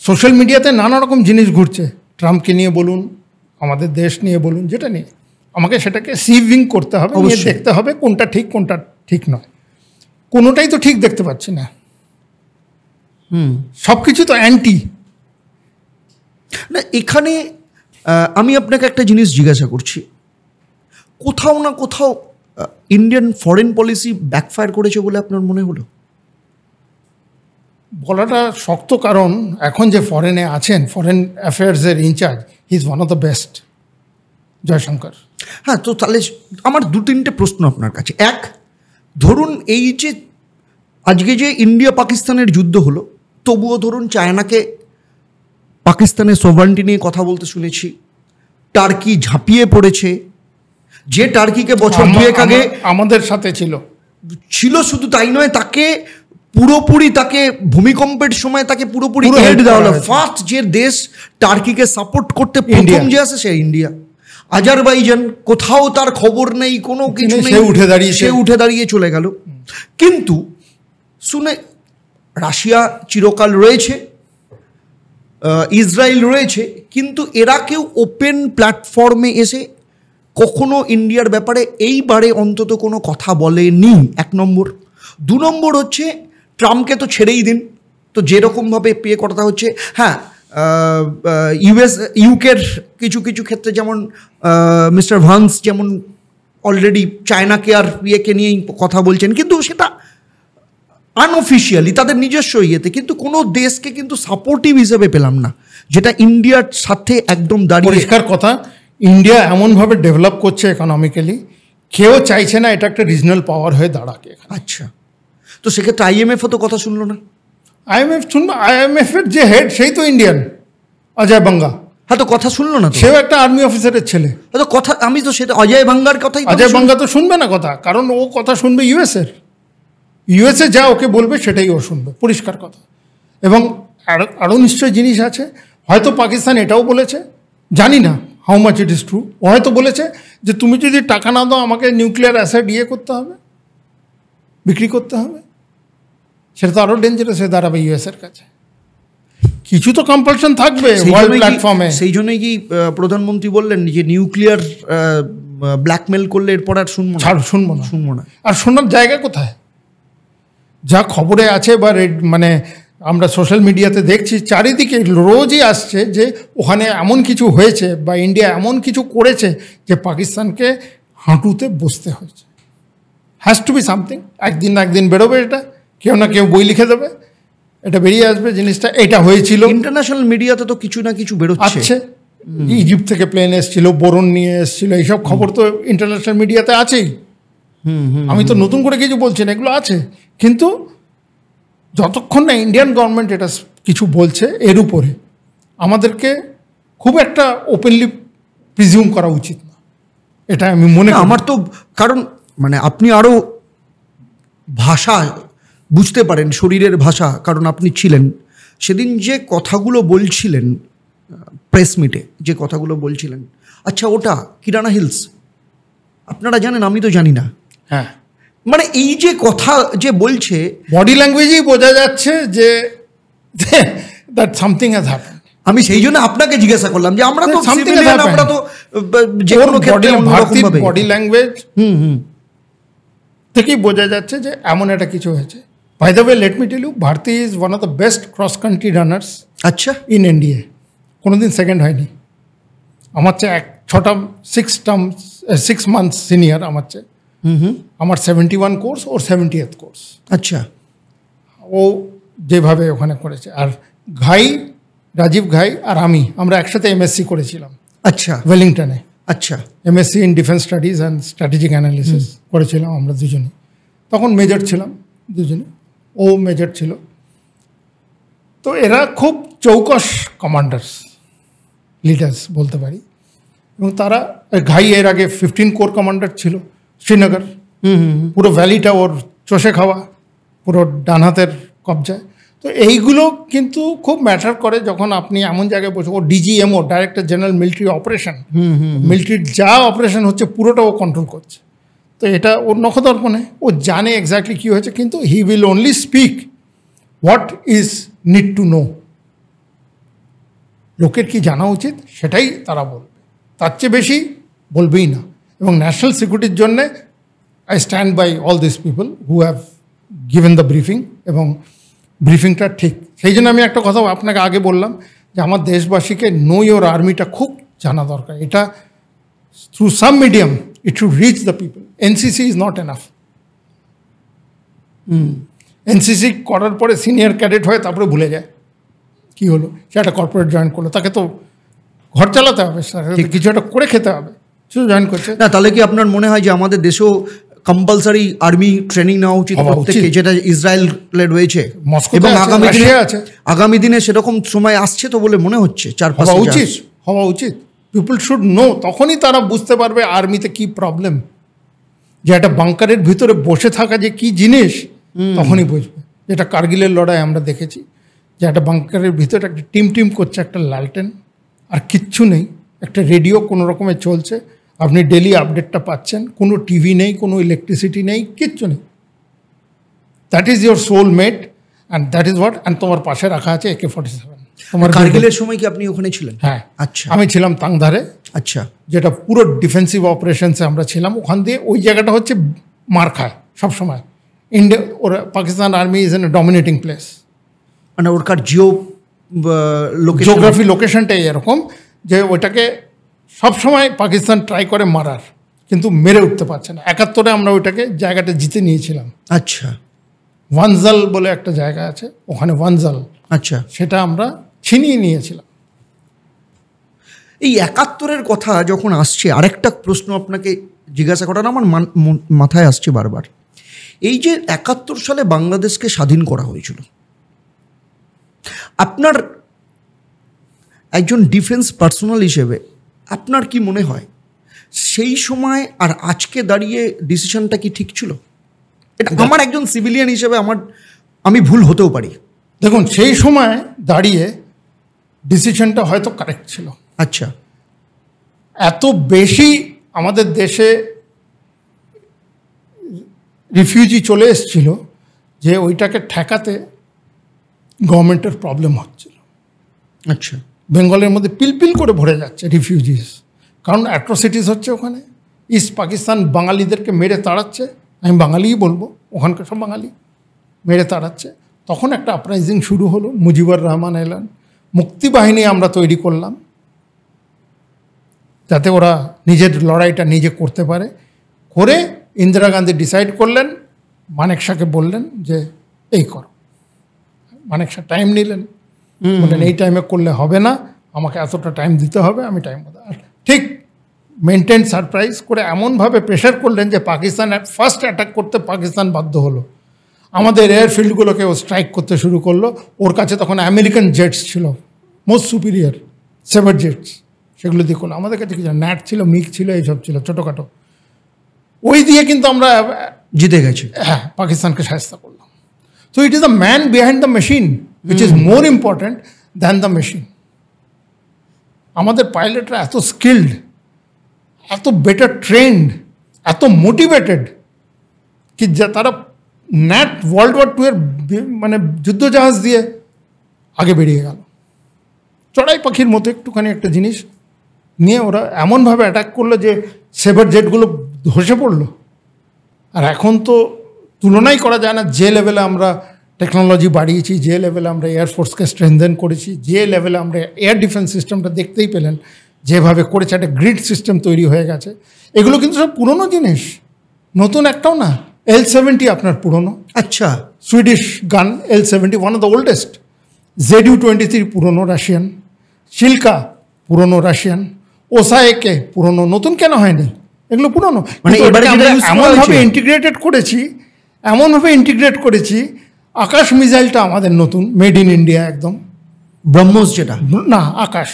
Social মিডিয়াতে নানা রকম জিনিস ঘুরছে, ট্রাম্পকে নিয়ে বলুন, আমাদের দেশ নিয়ে বলুন, যেটা নিয়ে আমাকে সেটাকে সিভিং করতে হবে, নিয়ে দেখতে হবে কোনটা ঠিক কোনটা ঠিক নয়। কোনোটাই তো ঠিক দেখতে পাচ্ছি না, সব কিছু তো অ্যান্টি। না, এখানে আমি আপনাকে একটা জিনিস জিজ্ঞাসা করছি, কোথাও না কোথাও ইন্ডিয়ান ফরেন পলিসি ব্যাকফায়ার করেছে বলে আপনার মনে হলো? বলাটা শক্ত, কারণ এখন যে ফরেনে আছেন, ফরেন অ্যাফেয়ার্সের in charge, he is one of the best, Jaishankar. হ্যাঁ, তো তাহলে আমার 2-3টে প্রশ্ন আপনার কাছে। এক, ধরুন এই যে আজকে যে ইন্ডিয়া পাকিস্তানের যুদ্ধ হলো, তবুও ধরুন চায়নাকে পাকিস্তানের সোভারেন্টি নিয়ে কথা বলতে শুনেছি, টার্কি ঝাঁপিয়ে পড়েছে, যে টার্কিকে বছর 2 আগে আমাদের সাথে ছিল, শুধু তাই নয়, তাকে পুরোপুরি তাকে ভূমিকম্পের সময় তাকে পুরোপুরি হেড দেওয়া হলো। ফার্স্ট যে দেশ টার্কিকে সাপোর্ট করতে প্রথম যে আসে সে ইন্ডিয়া। আজারবাইজান, কোথাও তার খবর নেই, কোনো কিছু নেই, সে উঠে দাঁড়িয়ে চলে গেল। কিন্তু শুনে রাশিয়া চিরকাল রয়েছে, ইসরায়েল রয়েছে, কিন্তু এরা কেউ ওপেন প্ল্যাটফর্মে এসে কখনো ইন্ডিয়ার ব্যাপারে এইবারে অন্তত কোনো কথা বলেনি, 1 নম্বর। 2 নম্বর হচ্ছে ট্রাম্পকে তো ছেড়েই দিন, তো যেরকমভাবে পে করাতে হচ্ছে, হ্যাঁ ইউকের কিছু কিছু ক্ষেত্রে, যেমন মিস্টার ভান্স যেমন অলরেডি চায়নাকে আর ইয়েকে নিয়েই কথা বলছেন, কিন্তু সেটা আনঅফিসিয়ালি তাদের নিজস্ব ইয়েতে, কিন্তু কোনো দেশকে কিন্তু সাপোর্টিভ হিসেবে পেলাম না, যেটা ইন্ডিয়ার সাথে একদম দাঁড়িয়ে। পরিষ্কার কথা, ইন্ডিয়া এমনভাবে ডেভেলপ করছে ইকোনমিক্যালি, কেউ চাইছে না এটা একটা রিজনাল পাওয়ার হয়ে দাঁড়াকে। আচ্ছা, তো সেক্ষেত্রে IMF তো কথা শুনলো না। IMF শুনবো, IMF এর যে হেড সেই তো ইন্ডিয়ান, অজয় বাঙ্গা। হ্যাঁ, তো কথা শুনলো না, সেও একটা আর্মি অফিসারের ছেলে। তো কথা, আমি তো সেটা অজয় বাঙ্গার কথাই, অজয় বাঙ্গা তো শুনবে না কথা, কারণ ও কথা শুনবে ইউএসএ যা ওকে বলবে সেটাই ও শুনবে, পরিষ্কার কথা। এবং আরও নিশ্চয় জিনিস আছে, হয়তো পাকিস্তান এটাও বলেছে, জানি না how much it is true, ও হয়তো বলেছে যে তুমি যদি টাকা না দাও আমাকে নিউক্লিয়ার অ্যাসেট করতে হবে, বিক্রি করতে হবে। সেটা তো আরও ডেঞ্জারাস হয়ে দাঁড়াবে ইউএসের কাছে। কিছু তো কম্পালশন থাকবে ওয়ার্ল্ড প্ল্যাটফর্মে। সেই জন্যই কি প্রধানমন্ত্রী বললেন যে নিউক্লিয়ার ব্ল্যাকমেল করলে এরপর আর শুনবো না। আর শোনার জায়গা কোথায়? যা খবরে আছে বা মানে আমরা সোশ্যাল মিডিয়াতে দেখছি, চারিদিকে রোজই আসছে যে ওখানে এমন কিছু হয়েছে বা ইন্ডিয়া এমন কিছু করেছে যে পাকিস্তানকে হাঁটুতে বসতে হয়েছে। Has to be something. একদিন না একদিন বেরোবে, এটা কেউ না কেউ বই লিখে দেবে, এটা বেরিয়ে আসবে জিনিসটা এটা হয়েছিল। ইন্টারন্যাশনাল মিডিয়াতে তো কিছু না কিছু বেরোচ্ছে। ইজিপ্ট থেকে প্লেন এসেছিল, বোরন নিয়ে এসেছিল, এইসব খবর তো ইন্টারন্যাশনাল মিডিয়াতে আছেই। আমি তো নতুন করে কিছু বলছি না, এগুলো আছে। কিন্তু যতক্ষণ না ইন্ডিয়ান গভর্নমেন্ট এটা কিছু বলছে এর উপরে, আমাদেরকে খুব একটা ওপেনলি প্রিজিউম করা উচিত না, এটা আমি মনে করি। আমার তো, কারণ মানে আপনি আরও ভাষা বুঝতে পারেন, শরীরের ভাষা, কারণ আপনি ছিলেন সেদিন যে কথাগুলো বলছিলেন প্রেস মিটে, যে কথাগুলো বলছিলেন। আচ্ছা, ওটা কিরানা হিলস আপনারা জানেন, আমি তো জানি না। হ্যাঁ, মানে এই যে কথা যে বলছে, বডি ল্যাঙ্গুয়েজেই বোঝা যাচ্ছে যে দ্যাট সামথিং হ্যাজ হ্যাপেন্ড। আমি সেই জন্য আপনাকে জিজ্ঞাসা করলাম যে আমরা তো সিভিলিয়ান, আমরা তো যে কোনো ক্ষেত্রে ভারতীয় বডি ল্যাঙ্গুয়েজ থেকেই বোঝা যাচ্ছে যে এমন একটা কিছু হয়েছে। By the way, let me tell you, Bharati is one of the best cross country runners আচ্ছা ইন ইন্ডিয়া। কোনোদিন সেকেন্ড হয়নি। আমার চেয়ে 6 মান্থস সিনিয়র আমার চেয়ে। আমার 71 কোর্স, ওর 70th কোর্স। আচ্ছা, ও যেভাবে ওখানে করেছে। আর রাজীব ঘাই আর আমরা একসাথে MSc করেছিলাম। আচ্ছা, ওয়েলিংটনে। আচ্ছা, MSc in defence studies and strategic analysis করেছিলাম আমরা দুজনে। তখন মেজর ছিলাম দুজনে, ও মেজর ছিল। তো এরা খুব চৌকস কমান্ডার্স, লিডার্স বলতে পারি। এবং তারা, ঘাই এর আগে 15 কোর কমান্ডার ছিল শ্রীনগর। পুরো ভ্যালিটা ওর চষে খাওয়া, পুরো ডান হাতের কবজায়। তো এইগুলো কিন্তু খুব ম্যাটার করে যখন আপনি এমন জায়গায় বসে। ও DGMO, director general military operation, মিলিটারির যা অপারেশন হচ্ছে পুরোটা ও কন্ট্রোল করছে। তো এটা ওর নখদর্পণে, ও জানে এক্স্যাক্টলি কী হয়েছে, কিন্তু he will only speak what is need to know. লোকের কি জানা উচিত সেটাই তারা বলবে, তার চেয়ে বেশি বলবেই না। এবং ন্যাশনাল সিকিউরিটির জন্যে I stand by all this people who have given the briefing, এবং ব্রিফিংটা ঠিক। সেই জন্য আমি একটা কথা আপনাকে আগে বললাম যে আমার দেশবাসীকে নো ইয়োর আর্মিটা খুব জানা দরকার। এটা through some medium it should reach the people. NCC is not enough. NCC করার পরে সিনিয়র ক্যাডেট হয়, তারপরে ভুলে যায় কী হলো। সে একটা কর্পোরেট জয়েন করলো, তাকে তো ঘর চালাতে হবে, কিছু একটা করে খেতে হবে, শুধু জয়েন করছে না। তাহলে কি আপনার মনে হয় যে আমাদের দেশেও কম্পালসারি আর্মি ট্রেনিং নেওয়া উচিত প্রত্যেককে, যেটা ইসরায়েলে রয়েছে এবং আগামী দিনে সেরকম সময় আসছে তো বলে মনে হচ্ছে? হওয়া উচিত। People should know. তখনই তারা বুঝতে পারবে আর্মিতে কি প্রবলেম, যে একটা বাংকারের ভিতরে বসে থাকা যে কি জিনিস, তখনই বুঝবে। যেটা কার্গিলের লড়াই আমরা দেখেছি, যে একটা বাংকারের ভিতরে একটা টিম করছে, একটা লালটেন আর কিচ্ছু নেই, একটা রেডিও কোনো রকমে চলছে, আপনি ডেলি আপডেটটা পাচ্ছেন, কোনো টিভি নেই, কোনো ইলেকট্রিসিটি নেই, কিচ্ছু নেই। That is your soul mate and that is what. And তোমার পাশে রাখা আছে AK-47। তোমার কার্গিলের সময় কি আপনি ওখানে ছিলেন? হ্যাঁ, আচ্ছা। আমি ছিলাম তাংধারে। আচ্ছা, যেটা পুরো ডিফেন্সিভ অপারেশনসে আমরা ছিলাম। ওখান দিয়ে ওই জায়গাটা হচ্ছে মার খায় সবসময়। ইন্ডিয়া, ওরা Pakistan army is N A dominating place. মানে ওরকার জিওগ্রাফি লোকেশনটাই এরকম যে ওইটাকে সবসময় পাকিস্তান ট্রাই করে মারার, কিন্তু মেরে উঠতে পারছে না। 71-এ আমরা ওইটাকে জায়গাটা জিতে নিয়েছিলাম। আচ্ছা, ওয়ানজাল বলে একটা জায়গা আছে ওখানে, ওয়ানজাল। আচ্ছা, সেটা আমরা ছিনিয়ে নিয়েছিলাম। এই 71-এর কথা যখন আসছে, আরেকটা প্রশ্ন আপনাকে জিজ্ঞাসা করার আমার মাথায় আসছে বারবার। এই যে 71 সালে বাংলাদেশকে স্বাধীন করা হয়েছিল, আপনার একজন ডিফেন্স পার্সোনাল হিসেবে আপনার কি মনে হয় সেই সময় আর আজকে দাঁড়িয়ে ডিসিশনটা কি ঠিক ছিল? এটা আমার একজন সিভিলিয়ান হিসেবে আমি ভুল হতেও পারি। দেখুন, সেই সময় দাঁড়িয়ে ডিসিশনটা হয়তো কারেক্ট ছিল। আচ্ছা, এত বেশি আমাদের দেশে রিফিউজি চলে এসেছিল যে ওইটাকে ঠেকাতে গভর্নমেন্টের প্রবলেম হচ্ছিল। আচ্ছা, বেঙ্গলের মধ্যে পিলপিল করে ভরে যাচ্ছে রিফিউজিস, কারণ অ্যাট্রোসিটিস হচ্ছে ওখানে। ইস্ট পাকিস্তান বাঙালিদেরকে মেরে তাড়াচ্ছে, আমি বাঙালিই বলবো, ওখানকার সব বাঙালি মেরে তাড়াচ্ছে। তখন একটা আপরাইজিং শুরু হলো, মুজিবুর রহমান এলেন, মুক্তিবাহিনী আমরা তৈরি করলাম যাতে ওরা নিজের লড়াইটা নিজে করতে পারে। করে ইন্দিরা গান্ধী ডিসাইড করলেন, মানেকশাকে বললেন যে এই করো। মানেকশা টাইম নিলেন, বললেন এই টাইমে করলে হবে না, আমাকে এতটা টাইম দিতে হবে, আমি টাইম মতো। আর ঠিক মেনটেন সারপ্রাইজ করে এমনভাবে প্রেশার করলেন যে পাকিস্তান ফার্স্ট অ্যাটাক করতে পাকিস্তান বাধ্য হলো। আমাদের এয়ারফিল্ডগুলোকে ও স্ট্রাইক করতে শুরু করলো। ওর কাছে তখন আমেরিকান জেটস ছিল, মোস্ট সুপিরিয়ার সেভার জেটস, সেগুলো দিয়ে করলো। আমাদের কাছে কিছু ন্যাট ছিল, মিগ ছিল, এইসব ছিল ছোটোখাটো। ওই দিয়ে কিন্তু আমরা জিতে গেছি। হ্যাঁ, পাকিস্তানকে সাহায্য করলাম। So it is the man behind the machine which is more important than the machine. আমাদের পাইলটরা এত স্কিল্ড, এত বেটার ট্রেন্ড, এত মোটিভেটেড কি যা তারা ন্যাট ওয়ার্ল্ড ওয়ার টু এর মানে যুদ্ধজাহাজ দিয়ে আগে বেরিয়ে গেল। চড়াই পাখির মতো একটুখানি একটা জিনিস নিয়ে ওরা এমনভাবে অ্যাটাক করলো যে সেভার জেটগুলো ধসে পড়লো। আর এখন তো তুলনাই করা যায় না যে লেভেলে আমরা টেকনোলজি বাড়িয়েছি, যে লেভেলে আমরা এয়ারফোর্সকে স্ট্রেনথেন করেছি, যে লেভেলে আমরা এয়ার ডিফেন্স সিস্টেমটা দেখতেই পেলেন যেভাবে করেছে, একটা গ্রিড সিস্টেম তৈরি হয়ে গেছে। এগুলো কিন্তু সব পুরনো জিনিস, নতুন একটাও না। L-70 আপনার পুরনো। আচ্ছা, সুইডিশ গান L-70, one of the oldest. ZU-23 পুরনো রাশিয়ান, শিলকা পুরনো রাশিয়ান, ওসাএকে পুরনো। নতুন কেন হয়নি? এগুলো পুরনো। মানে এমনভাবে ইন্টিগ্রেট করেছি আকাশ মিসাইলটা আমাদের নতুন, মেড ইন ইন্ডিয়া একদম। ব্রহ্মোস যেটা না, আকাশ।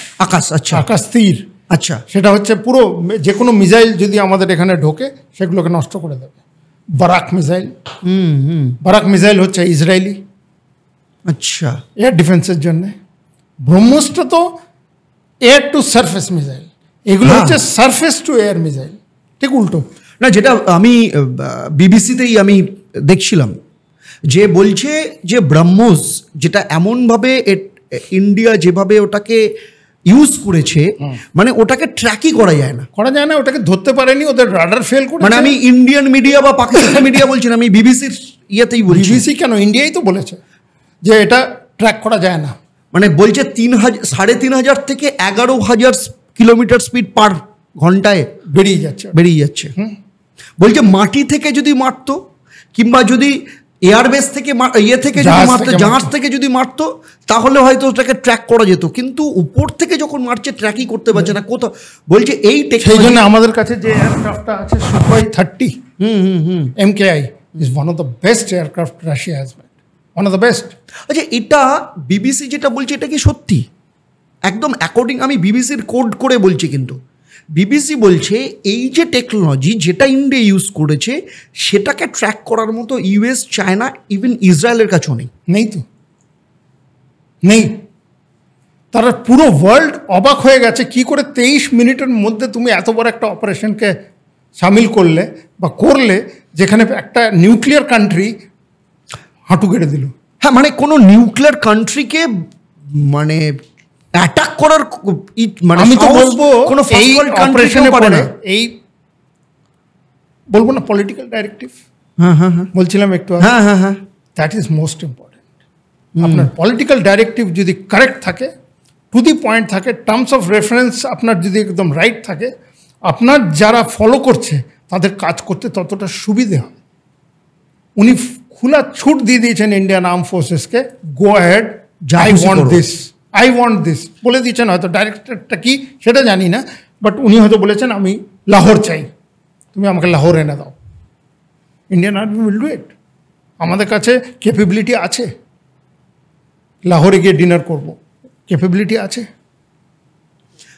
আচ্ছা, আকাশ তীর। আচ্ছা, সেটা হচ্ছে পুরো যে কোনো মিসাইল যদি আমাদের এখানে ঢোকে সেগুলোকে নষ্ট করে দেবে। বারাক মিসাইল, বারাক মিসাইল হচ্ছে ইসরায়েলি, আচ্ছা, এয়ার ডিফেন্সের জন্যে। ব্রহ্মোসটা তো এয়ার টু সারফেস মিসাইল, এগুলো হচ্ছে সারফেস টু এয়ার মিসাইল, ঠিক উল্টো। না, যেটা আমি বিবিসিতেই আমি দেখছিলাম যে বলছে যে ব্রহ্মোস যেটা এমনভাবে ইন্ডিয়া যেভাবে ওটাকে ইউজ করেছে, মানে ওটাকে ট্র্যাকই করা যায় না, ওটাকে ধরতে পারেনি, ওদের রাডার ফেল করে। মানে আমি ইন্ডিয়ান মিডিয়া বা পাকিস্তান মিডিয়া বলছি না, আমি বিবিসির ইয়েতেই বলছি। বিবিসি কেন, ইন্ডিয়াই তো বলেছে যে এটা ট্র্যাক করা যায় না। মানে বলছে 3,500 থেকে 11,000 কিলোমিটার স্পিড পার ঘন্টায় বেরিয়ে যাচ্ছে। বলছে মাটি থেকে যদি মারতো, কিংবা যদি এয়ারবেস থেকে জাহাজ থেকে যদি মারতো, তাহলে হয়তো ওটাকে ট্র্যাক করা যেত। কিন্তু উপর থেকে যখন মারছে ট্র্যাকই করতে পারছে না কোথাও। বলছে এই সেই জন্য আমাদের কাছে যে এয়ারক্রাফটটা আছে Sukhoi 30 MKI is one of the best aircraft Russia has made, one of the best. আচ্ছা, এটা বিবিসি যেটা বলছে এটা কি সত্যি? একদম অ্যাকর্ডিং, আমি বিবিসির কোড করে বলছি, কিন্তু বিবিসি বলছে এই যে টেকনোলজি যেটা ইন্ডিয়া ইউজ করেছে সেটাকে ট্র্যাক করার মতো ইউএস, চায়না, ইভেন ইসরায়েলের কাছেও নেই। তারা পুরো ওয়ার্ল্ড অবাক হয়ে গেছে কি করে 23 মিনিটের মধ্যে তুমি এত বড় একটা অপারেশনকে সামিল করলে বা করলে, যেখানে একটা নিউক্লিয়ার কান্ট্রি হাঁটু গেড়ে দিল। হ্যাঁ, মানে কোনো নিউক্লিয়ার কান্ট্রিকে মানে অ্যাটাক করার, মানে আমি তো বলবো এই অপারেশনে পড়ে এই বলবো না পলিটিক্যাল ডাইরেক্টিভ। বলছিলাম একটু, দ্যাট ইজ মোস্ট ইম্পর্টেন্ট। আপনার পলিটিক্যাল ডাইরেক্টিভ যদি কারেক্ট থাকে, টু দি পয়েন্ট থাকে, টার্মস অফ রেফারেন্স আপনার যদি একদম রাইট থাকে, আপনার যারা ফলো করছে তাদের কাজ করতে ততটা সুবিধে হয়। উনি খোলা ছুট দিয়ে দিয়েছেন ইন্ডিয়ান আর্ম ফোর্সেসকে, go ahead, I want this বলে দিয়েছেন। হয়তো ডাইরেক্টরটা কি সেটা জানি না, বাট উনি হয়তো বলেছেন আমি লাহোর চাই, তুমি আমাকে লাহোর এনে দাও। Indian army will do it. আমাদের কাছে ক্যাপেবিলিটি আছে, লাহোরে গিয়ে ডিনার করব, ক্যাপাবিলিটি আছে।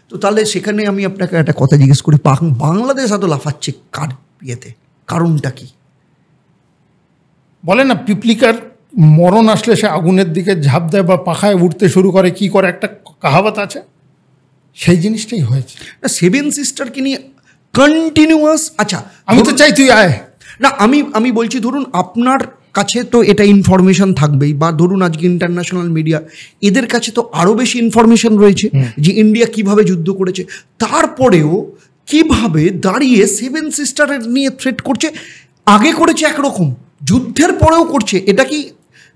তো তাহলে সেখানে আমি আপনাকে একটা কথা জিজ্ঞেস করি, বাংলাদেশ এত লাফাচ্ছে কার ইয়েতে, কারণটা কি? বলে না পিপলিকার মরণ আসলে সে আগুনের দিকে ঝাঁপ দেয় বা পাখায় উঠতে শুরু করে, কি করে একটা কাহাবত আছে, সেই জিনিসটাই হয়েছে। সেভেন সিস্টারকে নিয়ে কন্টিনিউয়াস, আচ্ছা আমি তো চাই তুই আয় না, আমি বলছি ধরুন আপনার কাছে তো এটা ইনফরমেশন থাকবেই, বা ধরুন আজকে ইন্টারন্যাশনাল মিডিয়া এদের কাছে তো আরও বেশি ইনফরমেশন রয়েছে যে ইন্ডিয়া কিভাবে যুদ্ধ করেছে, তারপরেও কিভাবে দাঁড়িয়ে সেভেন সিস্টারের নিয়ে থ্রেট করছে। আগে করেছে একরকম, যুদ্ধের পরেও করছে, এটা কি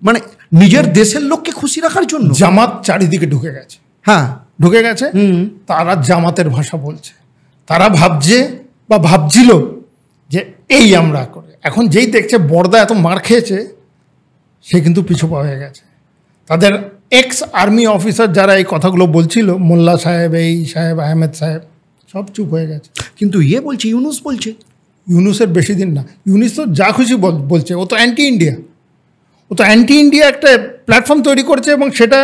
মানে নিজের দেশের লোককে খুশি রাখার জন্য? জামাত চারিদিকে ঢুকে গেছে, হ্যাঁ ঢুকে গেছে, তারা জামাতের ভাষা বলছে, তারা ভাবছে বা ভাবছিল যে এই আমরা করে। এখন যেই দেখছে বর্দা এত মার খেয়েছে, সে কিন্তু পিছু পা হয়ে গেছে। তাদের এক্স আর্মি অফিসার যারা এই কথাগুলো বলছিল, মোল্লা সাহেব, এই সাহেব, আহমেদ সাহেব, সব চুপ হয়ে গেছে। কিন্তু বলছে, ইউনুস বলছে, ইউনুসের বেশি দিন না, ইউনুস তো যা খুশি বলছে, ও তো অ্যান্টি ইন্ডিয়া, ও তো অ্যান্টি ইন্ডিয়া একটা প্ল্যাটফর্ম তৈরি করছে, এবং সেটা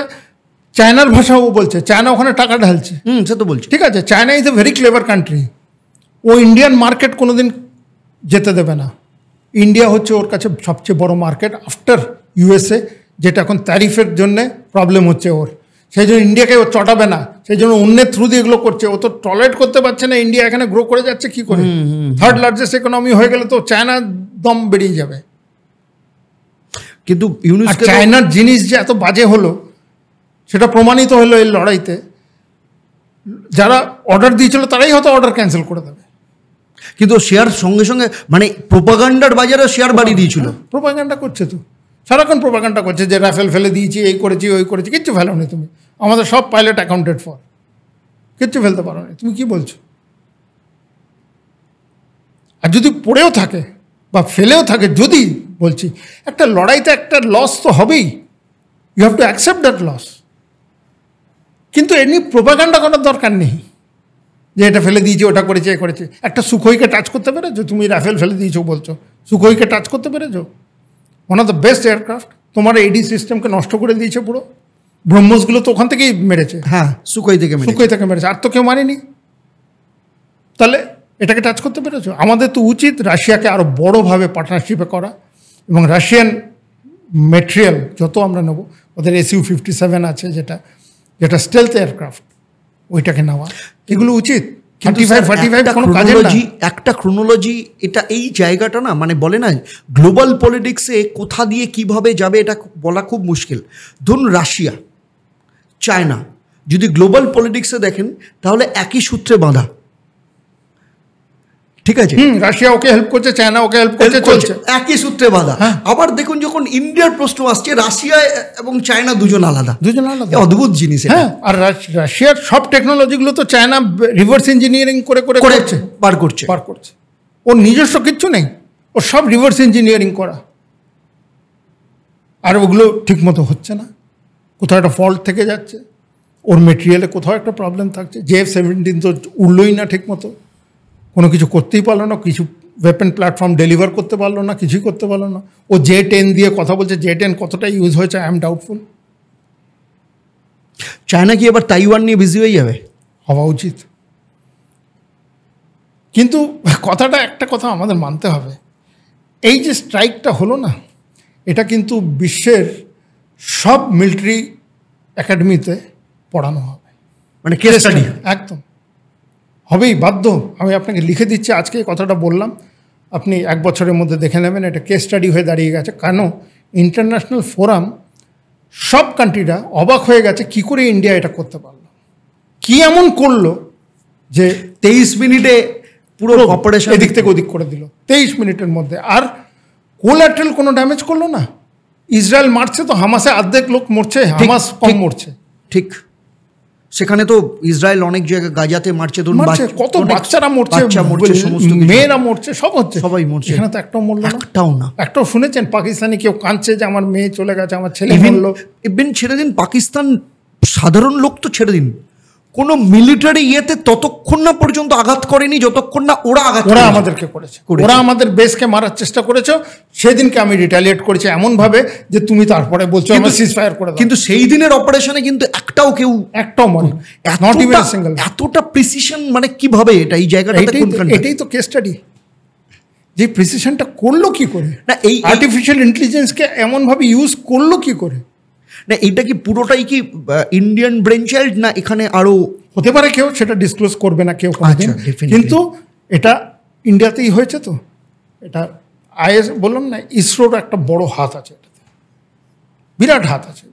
চায়নার ভাষাও বলছে, চায়না ওখানে টাকা ঢালছে। সে তো বলছে, ঠিক আছে, China is a very clever country, ও ইন্ডিয়ান মার্কেট কোনোদিন যেতে দেবে না। ইন্ডিয়া হচ্ছে ওর কাছে সবচেয়ে বড় মার্কেট আফটার ইউএসএ, যেটা এখন ট্যারিফের জন্যে প্রবলেম হচ্ছে ওর, সেই জন্য ইন্ডিয়াকে ও চটাবে না, সেই জন্য অন্যের থ্রু দিয়ে এগুলো করছে। ও তো টলারেট করতে পারছে না ইন্ডিয়া এখানে গ্রো করে যাচ্ছে, কি করে থার্ড লার্জেস্ট ইকোনমি হয়ে গেলে তো চায়না দম বেরিয়ে যাবে। কিন্তু ইউনুস চায়নার জিনিস যে এত বাজে হলো সেটা প্রমাণিত হলো এই লড়াইতে। যারা অর্ডার দিয়েছিল তারাই হয়তো অর্ডার ক্যান্সেল করে দেবে, কিন্তু শেয়ার সঙ্গে সঙ্গে মানে প্রোপাগান্ডার বাজারে শেয়ার বাড়িয়ে দিয়েছিল। প্রোপাগান্ডা করছে তো, সারাক্ষণ প্রোপাগান্ডা করছে যে রাফেল ফেলে দিয়েছি, এই করেছি, ওই করেছি। কিচ্ছু ফেলো নি তুমি, আমাদের সব পাইলট অ্যাকাউন্টেড ফর, কিচ্ছু ফেলতে পারো না। তুমি কি বলছো? আর যদি পড়েও থাকে বা ফেলেও থাকে, যদি বলছি একটা লড়াইতে একটা লস তো হবেই, you have to accept that loss. কিন্তু এমনি প্রোপাগান্ডা করার দরকার নেই যে এটা ফেলে দিয়েছি, ওটা করেছে, এ করেছে। একটা সুখোইকে টাচ করতে পেরেছো? তুমি রাফেল ফেলে দিয়েছো বলছো, সুখোইকে টাচ করতে পেরেছো? One of the best aircraft. তোমার এডি সিস্টেমকে নষ্ট করে দিয়েছে পুরো। ব্রহ্মসগুলো তো ওখান থেকেই মেরেছে, হ্যাঁ, সুখোই থেকে মেরেছে, আর তো কেউ মারেনি। তাহলে এটাকে টাচ করতে পেরেছো? আমাদের তো উচিত রাশিয়াকে আরও বড়োভাবে পার্টনারশিপে করা, এবং রাশিয়ান মেটেরিয়াল যত আমরা নেবো, ওদের SU-57 আছে যেটা স্টেলথ এয়ারক্রাফট, ওইটাকে নেওয়া, এগুলো উচিত। একটা ক্রোনোলজি, এটা এই জায়গাটা না, মানে বলে না গ্লোবাল পলিটিক্সে কোথা দিয়ে কিভাবে যাবে এটা বলা খুব মুশকিল। ধরুন রাশিয়া, চায়না যদি গ্লোবাল পলিটিক্সে দেখেন তাহলে একই সূত্রে বাঁধা, ঠিক আছে? রাশিয়া ওকে হেল্প করছে, চায়না ওকে হেল্প করছে, চলছে একই সূত্রে বাঁধা। আবার দেখুন যখন ইন্ডিয়ার প্রশ্ন আসছে, রাশিয়া এবং চায়না দুজন আলাদা, অদ্ভুত জিনিস। হ্যাঁ, আর রাশিয়ার সব টেকনোলজিগুলো তো চায়না রিভার্স ইঞ্জিনিয়ারিং করে পার করছে। ওর নিজস্ব কিচ্ছু নেই, ওর সব রিভার্স ইঞ্জিনিয়ারিং করা, আর ওগুলো ঠিকমতো হচ্ছে না। কোথাও একটা ফল্ট থেকে যাচ্ছে, ওর মেটেরিয়ালে কোথাও একটা প্রবলেম থাকছে। JF-17 তো উড়লই না ঠিকমতো, কোনো কিছু করতেই পারলো না, কিছু ওয়েপেন প্ল্যাটফর্ম ডেলিভার করতে পারলো না, কিছুই করতে পারলো না। ও J-10 দিয়ে কথা বলছে, J-10 কতটা ইউজ হয়েছে আই এম ডাউটফুল। চায়না কি এবার তাইওয়ান নিয়ে বিজি হয়ে যাবে? হওয়া উচিত, কিন্তু একটা কথা আমাদের মানতে হবে, এই যে স্ট্রাইকটা হলো না, এটা কিন্তু বিশ্বের সব মিলিটারি একাডেমিতে পড়ানো হবে, মানে কেস স্টাডি একদম হবেই, বাধ্য। আমি আপনাকে লিখে দিচ্ছি, আজকে এই কথাটা বললাম, আপনি 1 বছরের মধ্যে দেখে নেবেন, এটা কেস স্টাডি হয়ে দাঁড়িয়ে গেছে। কেন? ইন্টারন্যাশনাল ফোরাম সব কান্ট্রিরা অবাক হয়ে গেছে কি করে ইন্ডিয়া এটা করতে পারলো, কি এমন করলো যে 23 মিনিটে পুরো অপারেশন এদিক থেকে ওদিক করে দিল 23 মিনিটের মধ্যে। আর কোল্যাটারাল কোনো ড্যামেজ করলো না। ইসরায়েল মারছে তো হামাসে অর্ধেক লোক মরছে, হামাস কম মরছে। ঠিক, সেখানে তো ইসরায়েল অনেক জায়গায় গাজাতে মারছে, কত বাচ্চারা মরছে, সমস্ত মেয়েরা মরছে, সব হচ্ছে, সবাই মরছে। এখানে তো একটাও মরলো না, একটাও শুনেছেন পাকিস্তানি কেউ কাঁদছে যে আমার মেয়ে চলে গেছে, আমার ছেলে মরলো? ইভেন ছেড়ে দিন পাকিস্তান, সাধারণ লোক তো ছেড়ে দিন, কোনো মিলিটারি ইয়েতে ততক্ষণ না পর্যন্ত আঘাত করেনি যতক্ষণ না ওরা আমাদেরকে করেছে। ওরা আমাদের বেসকে মারার চেষ্টা করেছে, সেদিনকে আমি রিটালিয়েট করেছি এমন ভাবে যে তুমি তারপরে বলছো আমরা সিজফায়ার করে দাও। কিন্তু সেই দিনের অপারেশনে কিন্তু একটাও মরে, নট ইভেন সিঙ্গেল। এতটা প্রিসিশন মানে কিভাবে এটা এই জায়গাটা, এটাই তো কেস স্টাডি, যে প্রিসিশনটা করলো কি করে, না এই আর্টিফিশিয়াল ইন্টেলিজেন্সকে এমনভাবে ইউজ করলো কি করে। না এইটা কি পুরোটাই কি ইন্ডিয়ান ব্রেন চাইল্ড, না এখানে আরও হতে পারে, কেউ সেটা ডিসক্লোজ করবে না কেউ, কিন্তু এটা ইন্ডিয়াতেই হয়েছে। তো এটা আইএস বললাম না, ইসরোর একটা বড় হাত আছে, এটাতে বিরাট হাত আছে।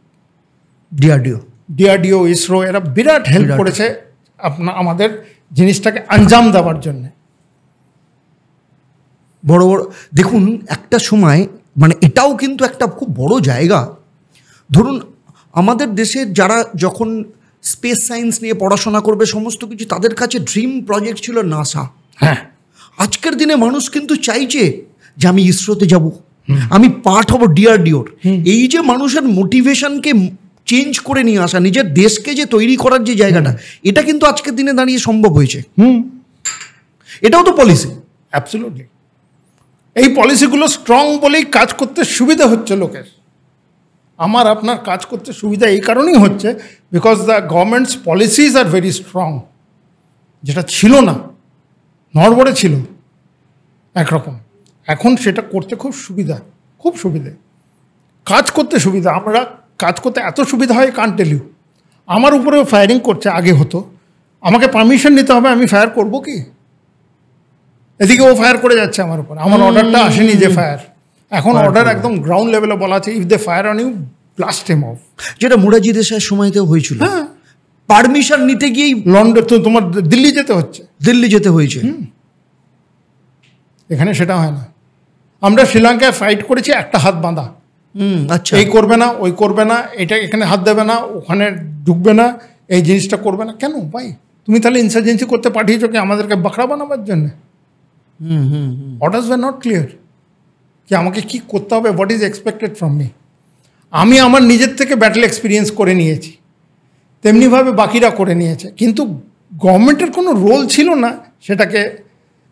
ডিআরডিও ইসরো এরা বিরাট হেল্প করেছে আমাদের জিনিসটাকে আঞ্জাম দেওয়ার জন্য। বড় বড় দেখুন একটা সময়, মানে এটাও কিন্তু একটা খুব বড় জায়গা। ধরুন আমাদের দেশের যারা যখন স্পেস সায়েন্স নিয়ে পড়াশোনা করবে সমস্ত কিছু, তাদের কাছে ড্রিম প্রজেক্ট ছিল নাসা। হ্যাঁ, আজকের দিনে মানুষ কিন্তু চাইছে যে আমি ইসরোতে যাব, আমি পার্ট হব ডিআরডিওর। এই যে মানুষের মোটিভেশনকে চেঞ্জ করে নিয়ে আসা, নিজের দেশকে যে তৈরি করার যে জায়গাটা, এটা কিন্তু আজকের দিনে দাঁড়িয়ে সম্ভব হয়েছে। এটাও তো পলিসি। অ্যাবসলিউটলি। এই পলিসিগুলো স্ট্রং বলেই কাজ করতে সুবিধা হচ্ছে লোকের। আমার আপনার কাজ করতে সুবিধা এই কারণেই হচ্ছে because the government's policies are very strong, যেটা ছিল না, নড়বড়ে ছিল একরকম। এখন সেটা করতে খুব সুবিধে, কাজ করতে সুবিধা। আমরা কাজ করতে এত সুবিধা হয়, কান্ট টেল ইউ। আমার উপরেও ফায়ারিং করছে, আগে হতো আমাকে পারমিশন নিতে হবে, আমি ফায়ার করব কি? এদিকে ও ফায়ার করে যাচ্ছে আমার উপর, আমার অর্ডারটা আসেনি যে ফায়ার। এখন অর্ডার একদম গ্রাউন্ড লেভেলে বলা আছে, if they fire on you blast him off, যেটা মোরারজি দেশাইয়ের সময়তেও হয়েছিল। হ্যাঁ, পারমিশন নিতে গিয়েই লন্ডন তো তোমার দিল্লি যেতে হয়েছে। এখানে সেটা হয় না। আমরা শ্রীলঙ্কায় ফাইট করেছি একটা হাত বাঁধা, আচ্ছা এই করবে না, ওই করবে না, এটা এখানে হাত দেবে না, ওখানে ঢুকবে না, এই জিনিসটা করবে না। কেন ভাই? তুমি তাহলে ইনসার্জেন্সি করতে পাঠিয়েছো কি আমাদেরকে বাকরা বানাবার জন্য? অর্ডার্স ওয়ার নট ক্লিয়ার কি আমাকে কি করতে হবে, what is expected from me. আমি আমার নিজের থেকে ব্যাটেল এক্সপিরিয়েন্স করে নিয়েছি, তেমনিভাবে বাকিরা করে নিয়েছে, কিন্তু গভর্নমেন্টের কোনো রোল ছিল না সেটাকে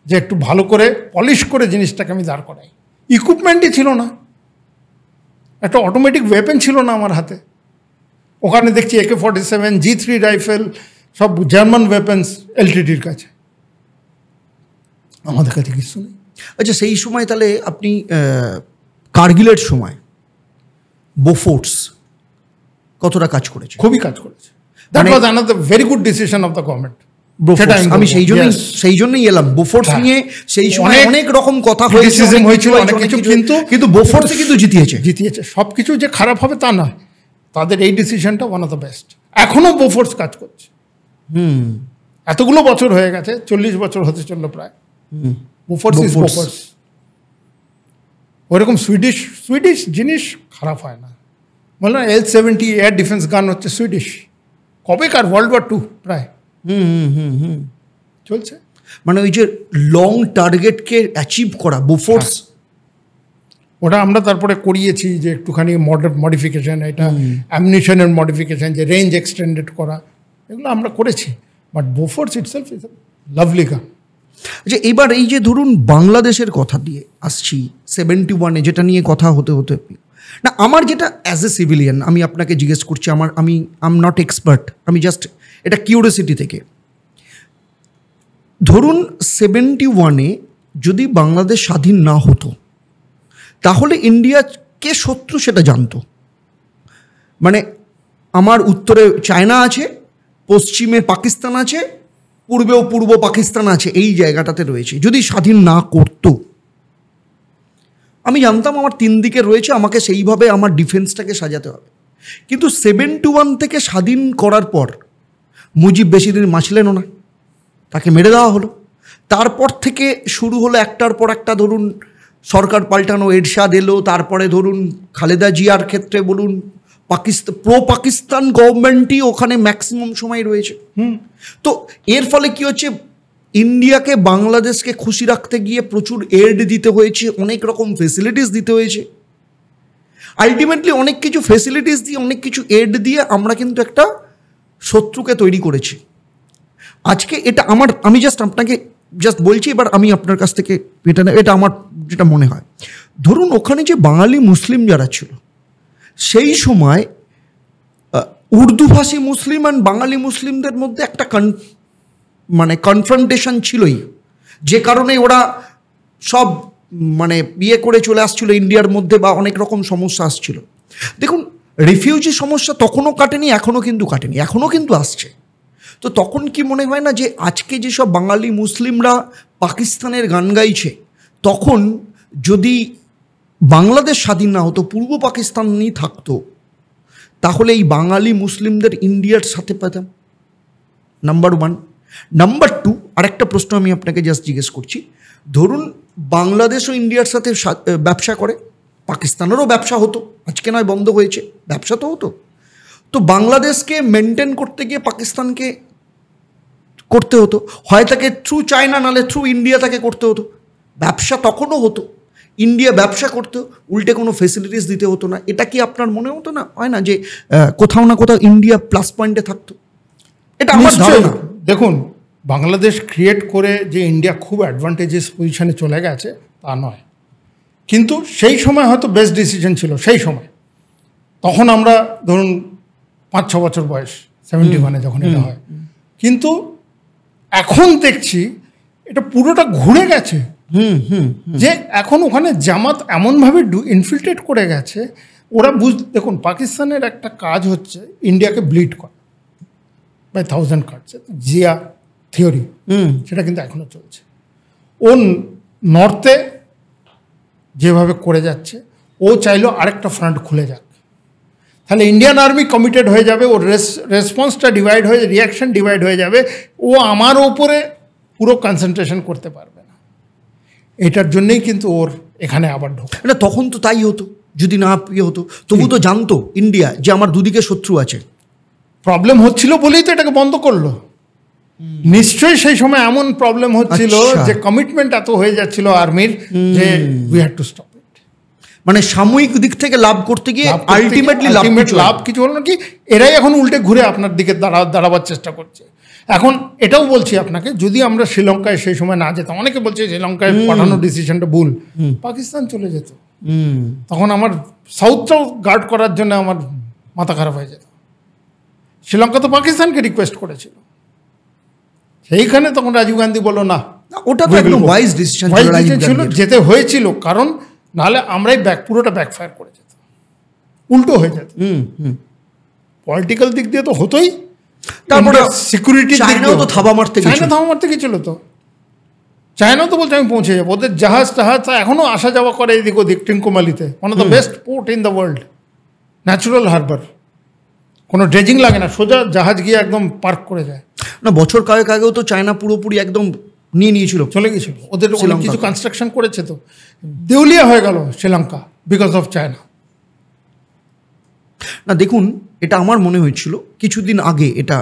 যে একটু ভালো করে পলিশ করে জিনিসটাকে আমি দাঁড় করাই। ইকুইপমেন্টই ছিল না, একটা অটোমেটিক ওয়েপেন ছিল না আমার হাতে। ওখানে দেখছি AK-47, G3 রাইফেল, সব জার্মান ওয়েপেন্স এলটিটির কাছে, আমাদের কাছে কিছু নেই। আচ্ছা, সেই সময় তাহলে আপনি কার্গিলের সময় বোফোর্স কতটা কাজ করেছে? খুবই কাজ করেছে। That was another very good decision of the government. আমি সেই জন্যই এলাম বোফোর্স নিয়ে। সেই সময় অনেক রকম কথা হয়েছিল, অনেক কিছু, কিন্তু বোফোর্সে কিন্তু জিতিয়েছে। সব কিছু যে খারাপ হবে তা নয়, তাদের এই ডিসিশনটা ওয়ান অফ দ্য বেস্ট। এখনো বোফোর্স কাজ করছে। এতগুলো বছর হয়ে গেছে, 40 বছর হতে চললো প্রায়। Bofors is Bofors. ওইরকম সুইডিশ জিনিস খারাপ হয় না। বললাম L-70 এয়ার ডিফেন্স গান হচ্ছে সুইডিশ, কবেকার, World War II প্রায় চলছে। মানে ওই যে লং টার্গেটকে অ্যাচিভ করা বোফোর্স, ওটা আমরা তারপরে করিয়েছি যে একটুখানি মডিফিকেশন, এটা অ্যামনিশনের মডিফিকেশন, যে রেঞ্জ এক্সটেন্ডেড করা, এগুলো আমরা করেছি। But Bofors itself is lovely গান। আচ্ছা, এবার এই যে ধরুন বাংলাদেশের কথা দিয়ে আসছি, 71-এ যেটা নিয়ে কথা হতে না, আমার যেটা অ্যাজ এ সিভিলিয়ান আমি আপনাকে জিজ্ঞেস করছি, আমি আম নট এক্সপার্ট, আমি জাস্ট এটা কিউরিওসিটি থেকে। ধরুন 71-এ যদি বাংলাদেশ স্বাধীন না হতো, তাহলে ইন্ডিয়া কে শত্রু সেটা জানতো। মানে আমার উত্তরে চায়না আছে, পশ্চিমে পাকিস্তান আছে, পূর্বেও পূর্ব পাকিস্তান আছে, এই জায়গাটাতে রয়েছে। যদি স্বাধীন না করতো, আমি জানতাম আমার 3 দিকে রয়েছে, আমাকে সেইভাবে আমার ডিফেন্সটাকে সাজাতে হবে। কিন্তু 71 থেকে স্বাধীন করার পর মুজিব বেশি দিন বাঁচলেনও না, তাকে মেরে দেওয়া হলো। তারপর থেকে শুরু হলো একটার পর একটা, ধরুন সরকার পাল্টানো, এরশাদ এলো, তারপরে ধরুন খালেদা জিয়ার ক্ষেত্রে বলুন, পাকিস্তান গভর্নমেন্টই ওখানে ম্যাক্সিমাম সময় রয়েছে। তো এর ফলে কি হচ্ছে, ইন্ডিয়াকে বাংলাদেশকে খুশি রাখতে গিয়ে প্রচুর এড দিতে হয়েছে, অনেক রকম ফেসিলিটিস দিতে হয়েছে। আলটিমেটলি অনেক কিছু ফেসিলিটিস দিয়ে, অনেক কিছু এড দিয়ে আমরা কিন্তু একটা শত্রুকে তৈরি করেছি। আজকে এটা আমি আপনাকে বলছি, এবার আমি আপনার কাছ থেকে এটা আমার যেটা মনে হয়, ধরুন ওখানে যে বাঙালি মুসলিম যারা ছিল সেই সময় উর্দুভাষী মুসলিম আর বাঙালি মুসলিমদের মধ্যে একটা কনফ্রন্টেশন ছিলই, যে কারণে ওরা সব বিয়ে করে চলে আসছিল ইন্ডিয়ার মধ্যে, বা অনেক রকম সমস্যা আসছিল। দেখুন, রিফিউজি সমস্যা তখনও কাটেনি, এখনও কিন্তু কাটেনি, এখনও কিন্তু আসছে। তো তখন কি মনে হয় না যে আজকে যেসব বাঙালি মুসলিমরা পাকিস্তানের গান গাইছে, তখন যদি বাংলাদেশ স্বাধীন না হতো, পূর্ব পাকিস্তানই থাকতো, তাহলে এই বাঙালি মুসলিমদের ইন্ডিয়ার সাথে পেতাম, নাম্বার 1। নাম্বার 2, আরেকটা প্রশ্ন আমি আপনাকে জিজ্ঞেস করছি, ধরুন বাংলাদেশ ও ইন্ডিয়ার সাথে ব্যবসা করে, পাকিস্তানেরও ব্যবসা হতো, আজকে নয় বন্ধ হয়েছে, ব্যবসা তো হতো। তো বাংলাদেশকে মেনটেন করতে গিয়ে পাকিস্তানকে করতে হতো, হয় তাকে থ্রু চায়না, নালে থ্রু ইন্ডিয়া তাকে করতে হতো। ব্যবসা তখনও হতো, ইন্ডিয়া ব্যবসা করতো, উল্টে কোনো ফেসিলিটিস দিতে হতো না। এটা কি আপনার মনে হতো না, হয় না যে কোথাও না কোথাও ইন্ডিয়া প্লাস পয়েন্টে থাকতো? এটা আমার ধারণা। দেখুন, বাংলাদেশ ক্রিয়েট করে যে ইন্ডিয়া খুব অ্যাডভান্টেজেস পজিশনে চলে গেছে তা নয়, কিন্তু সেই সময় হয়তো বেস্ট ডিসিশন ছিল সেই সময়। তখন আমরা ধরুন 5-6 বছর বয়স, 71-এ যখন এটা হয়, কিন্তু এখন দেখছি এটা পুরোটা ঘুরে গেছে। যে এখন ওখানে জামাত এমনভাবে ইনফিল্ট্রেট করে গেছে, ওরা দেখুন, পাকিস্তানের একটা কাজ হচ্ছে ইন্ডিয়াকে ব্লিড করা বাই 1000 কাটছে, জিয়া থিওরি, সেটা কিন্তু এখনো চলছে। ও নর্থে যেভাবে করে যাচ্ছে, ও চাইলো আরেকটা ফ্রন্ট খুলে যাক, তাহলে ইন্ডিয়ান আর্মি কমিটেড হয়ে যাবে, ওর রেসপন্সটা ডিভাইড হয়ে, রিয়াকশন ডিভাইড হয়ে যাবে, ও আমার ওপরে পুরো কনসেন্ট্রেশন করতে পারবে না। এটার জন্যই কিন্তু ওর এখানে আবার ঢোকে। এটা তখন তো তাই হতো, যদি না ইয়ে হতো, তবু তো জানতো ইন্ডিয়া যে আমার দুদিকে শত্রু আছে। প্রবলেম হচ্ছিল বলেই তো এটাকে বন্ধ করলো। নিশ্চয়ই সেই সময় এমন প্রবলেম হচ্ছিল যে কমিটমেন্ট এত হয়ে যাচ্ছিল আর্মির, যে we had to stop it. সাময়িক দিক থেকে লাভ করতে গিয়ে আলটিমেটলি লাভ কিছু হলো না। কি এরাই এখন উল্টে ঘুরে আপনার দিকে দাঁড়াবার চেষ্টা করছে। এখন এটাও বলছি আপনাকে, যদি আমরা শ্রীলঙ্কায় সেই সময় না যেতাম, অনেকে বলছে শ্রীলঙ্কায় পাঠানোর ডিসিশনটা ভুল, পাকিস্তান চলে যেত, তখন আমার সাউথটাও গার্ড করার জন্য আমার মাথা খারাপ হয়ে যেত। শ্রীলঙ্কা তো পাকিস্তানকে রিকোয়েস্ট করেছিল, সেইখানে তখন রাজীব গান্ধী বললো না, ওটা তো একদম ওয়াইজ ডিসিশন ছিল, যেতে হয়েছিল, কারণ নাহলে আমরাই পুরোটা ব্যাকফায়ার করে যেত, উল্টো হয়ে যেত। পলিটিক্যাল দিক দিয়ে তো হতোই, তারপরে সিকিউরিটি চায়নাও তো থাবা মারতে গেছিল। তো চায়নাও তো বলছে আমি পৌঁছে যাবো, ওদের জাহাজ এখনো আসা যাওয়া করে এদিক ওদিক, ট্রিঙ্কোমালিতে, one of the best port in the world, natural harbour, কোনো ড্রেজিং লাগে না, সোজা জাহাজ গিয়ে একদম পার্ক করে যায়। না, বছর কয়েক আগেও তো চায়না পুরোপুরি একদম নিয়েছিল, চলে গেছিল, ওদের অনেক কিছু কনস্ট্রাকশন করেছে, তো দেউলিয়া হয়ে গেল শ্রীলঙ্কা বিকজ অফ চায়না। না দেখুন, এটা আমার মনে হয়েছিল কিছুদিন আগে, এটা